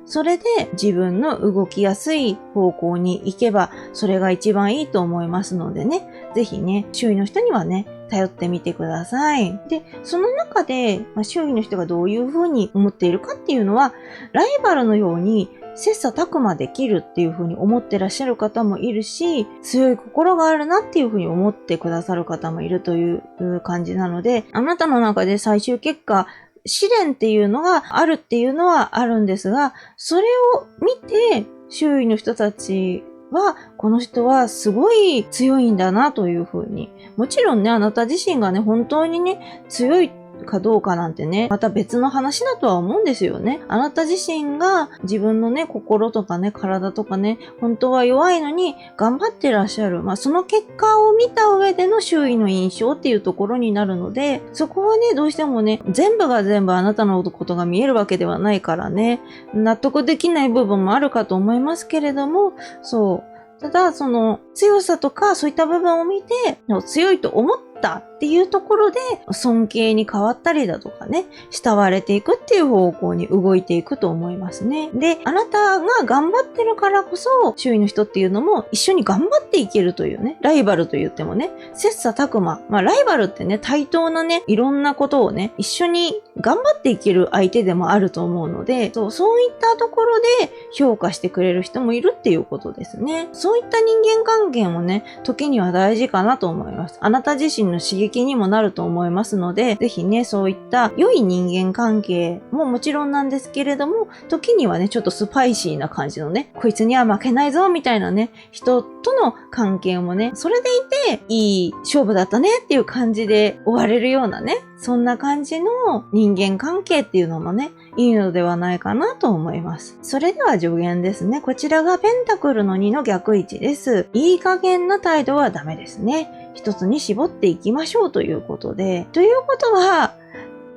Speaker 1: それで自分の動きやすい方向に行けば、それが一番いいと思いますのでね、ぜひね、周囲の人にはね、頼ってみてください。で、その中で、周囲の人がどういうふうに思っているかっていうのは、ライバルのように切磋琢磨できるっていうふうに思ってらっしゃる方もいるし、強い心があるなっていうふうに思ってくださる方もいるという感じなので、あなたの中で最終結果、試練っていうのがあるっていうのはあるんですが、それを見て周囲の人たちは、この人はすごい強いんだなというふうに。もちろんね、あなた自身がね、本当にね、強いかどうかなんてね、また別の話だとは思うんですよね。あなた自身が自分のね、心とかね、体とかね、本当は弱いのに頑張ってらっしゃる。その結果を見た上での周囲の印象っていうところになるので、そこはね、どうしてもね、全部が全部あなたのことが見えるわけではないからね、納得できない部分もあるかと思いますけれども、そう。ただ、その強さとかそういった部分を見て、強いと思ったっていうところで尊敬に変わったりだとかね、慕われていくっていう方向に動いていくと思いますね。で、あなたが頑張ってるからこそ、周囲の人っていうのも一緒に頑張っていけるというね、ライバルと言ってもね、切磋琢磨。ライバルってね、対等なね、いろんなことをね、一緒に頑張っていける相手でもあると思うので、そういったところで評価してくれる人もいるっていうことですね。そういった人間関係もね、時には大事かなと思います。あなた自身の刺激にもなると思いますので、ぜひね、そういった良い人間関係ももちろんなんですけれども、時にはね、ちょっとスパイシーな感じのね、こいつには負けないぞみたいなね、人との関係もね、それでいて、いい勝負だったねっていう感じで終われるようなね、そんな感じの人間関係っていうのもね、いいのではないかなと思います。それでは助言ですね。こちらがペンタクルの2の逆位置です。いい加減な態度はダメですね。一つに絞っていきましょうということで。ということは、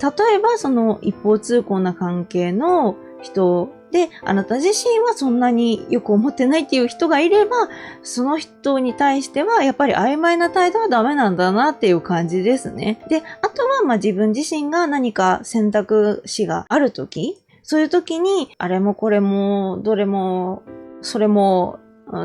Speaker 1: 例えばその一方通行な関係の人で、あなた自身はそんなによく思ってないっていう人がいれば、その人に対してはやっぱり曖昧な態度はダメなんだなっていう感じですね。で、あとは自分自身が何か選択肢があるとき、そういうときに、あれもこれも、どれも、それも、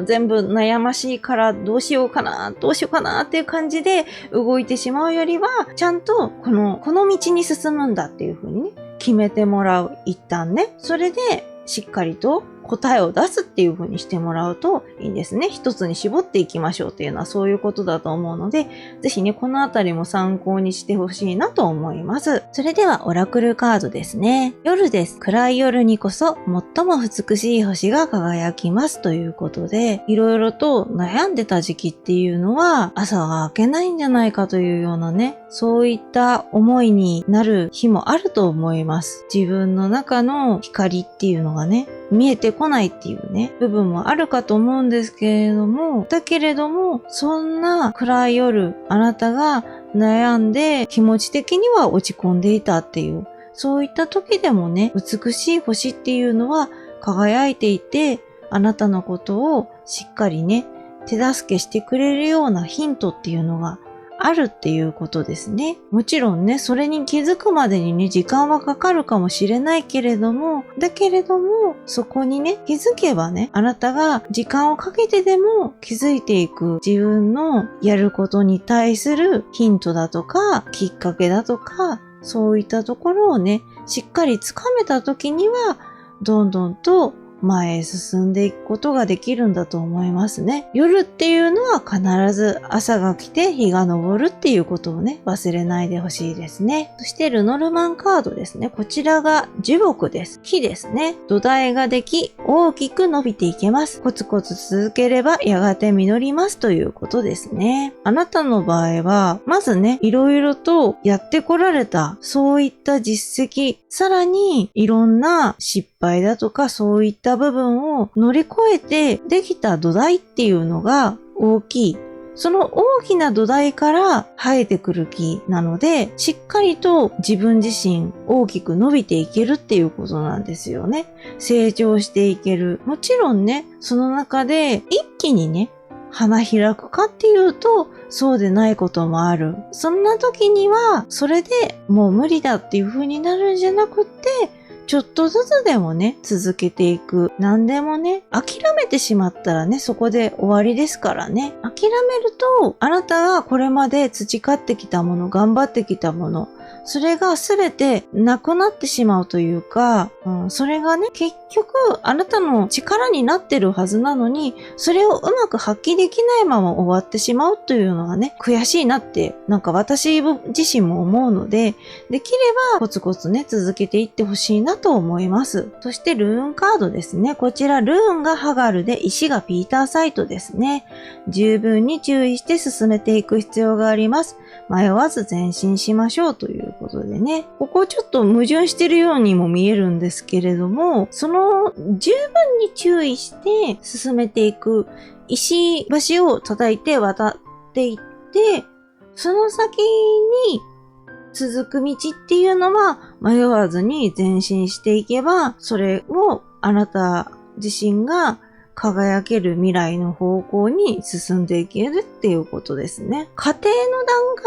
Speaker 1: 全部悩ましいからどうしようかなっていう感じで動いてしまうよりは、ちゃんとこの道に進むんだっていう風にね、決めてもらう。一旦ね。それでしっかりと答えを出すっていう風にしてもらうといいんですね。一つに絞っていきましょうっていうのはそういうことだと思うので、ぜひね、このあたりも参考にしてほしいなと思います。それではオラクルカードですね。夜です。暗い夜にこそ最も美しい星が輝きますということで、いろいろと悩んでた時期っていうのは朝が明けないんじゃないかというようなね、そういった思いになる日もあると思います。自分の中の光っていうのがね、見えてこないっていうね、部分もあるかと思うんですけれども、だけれども、そんな暗い夜、あなたが悩んで気持ち的には落ち込んでいたっていう、そういった時でもね、美しい星っていうのは輝いていて、あなたのことをしっかりね、手助けしてくれるようなヒントっていうのがああるっていうことですね。もちろんね、それに気づくまでにね、時間はかかるかもしれないけれども、だけれども、そこにね、気づけばね、あなたが時間をかけてでも気づいていく自分のやることに対するヒントだとか、きっかけだとか、そういったところをね、しっかりつかめた時には、どんどんと前へ進んでいくことができるんだと思いますね。夜っていうのは必ず朝が来て日が昇るっていうことをね、忘れないでほしいですね。そしてルノルマンカードですね。こちらが樹木です。木ですね。土台ができ、大きく伸びていけます。コツコツ続ければやがて実りますということですね。あなたの場合は、まずね、いろいろとやってこられた、そういった実績、さらにいろんな失敗だとかそういった部分を乗り越えてできた土台っていうのが大きい。その大きな土台から生えてくる木なので、しっかりと自分自身大きく伸びていけるっていうことなんですよね。成長していける。もちろんね、その中で一気にね、花開くかっていうと、そうでないこともある。そんな時には、それでもう無理だっていう風になるんじゃなくって、ちょっとずつでもね、続けていく。何でもね、諦めてしまったらね、そこで終わりですからね。諦めると、あなたがこれまで培ってきたもの、頑張ってきたもの、それが全てなくなってしまうというか、それがね、結局あなたの力になってるはずなのに、それをうまく発揮できないまま終わってしまうというのがね、悔しいなって、なんか私自身も思うので、できればコツコツね、続けていってほしいなと思います。そしてルーンカードですね。こちらルーンがハガルで石がピーターサイトですね。十分に注意して進めていく必要があります。迷わず前進しましょうということでね。ここちょっと矛盾してるようにも見えるんですけれども、その十分に注意して進めていく石橋を叩いて渡っていって、その先に続く道っていうのは迷わずに前進していけば、それをあなた自身が輝ける未来の方向に進んでいけるっていうことですね。家庭の段階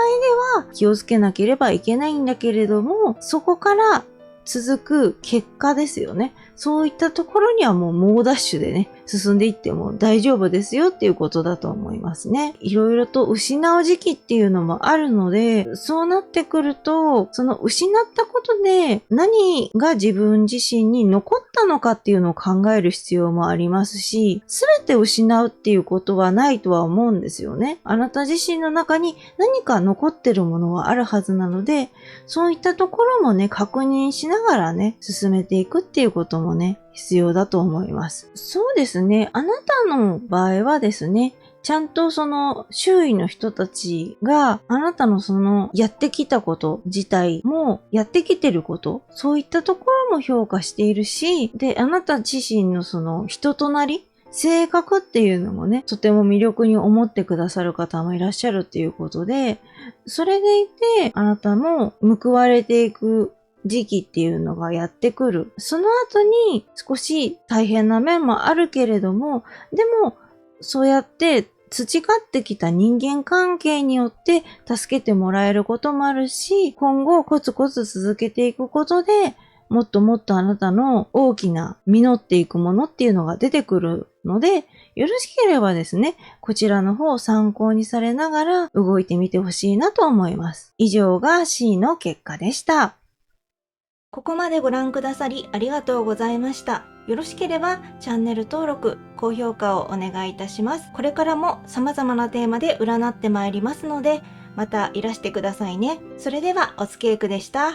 Speaker 1: では気をつけなければいけないんだけれども、そこから続く結果ですよね。そういったところにはもう猛ダッシュでね、進んでいっても大丈夫ですよっていうことだと思いますね。いろいろと失う時期っていうのもあるので、そうなってくると、その失ったことで何が自分自身に残ったのかっていうのを考える必要もありますし、すべて失うっていうことはないとは思うんですよね。あなた自身の中に何か残ってるものはあるはずなので、そういったところもね、確認しながらね、進めていくっていうこともね、必要だと思います。そうですね。あなたの場合はですね、ちゃんとその周囲の人たちがあなたのそのやってきたこと自体もやってきてること、そういったところも評価しているし、で、あなた自身のその人となり、性格っていうのもね、とても魅力に思ってくださる方もいらっしゃるっていうことで、それでいてあなたも報われていく時期っていうのがやってくる。その後に少し大変な面もあるけれども、でもそうやって培ってきた人間関係によって助けてもらえることもあるし、今後コツコツ続けていくことで、もっともっとあなたの大きな実っていくものっていうのが出てくるので、よろしければですね、こちらの方を参考にされながら動いてみてほしいなと思います。以上が C の結果でした。ここまでご覧くださりありがとうございました。よろしければチャンネル登録、高評価をお願いいたします。これからも様々なテーマで占ってまいりますので、またいらしてくださいね。それではおつけいくでした。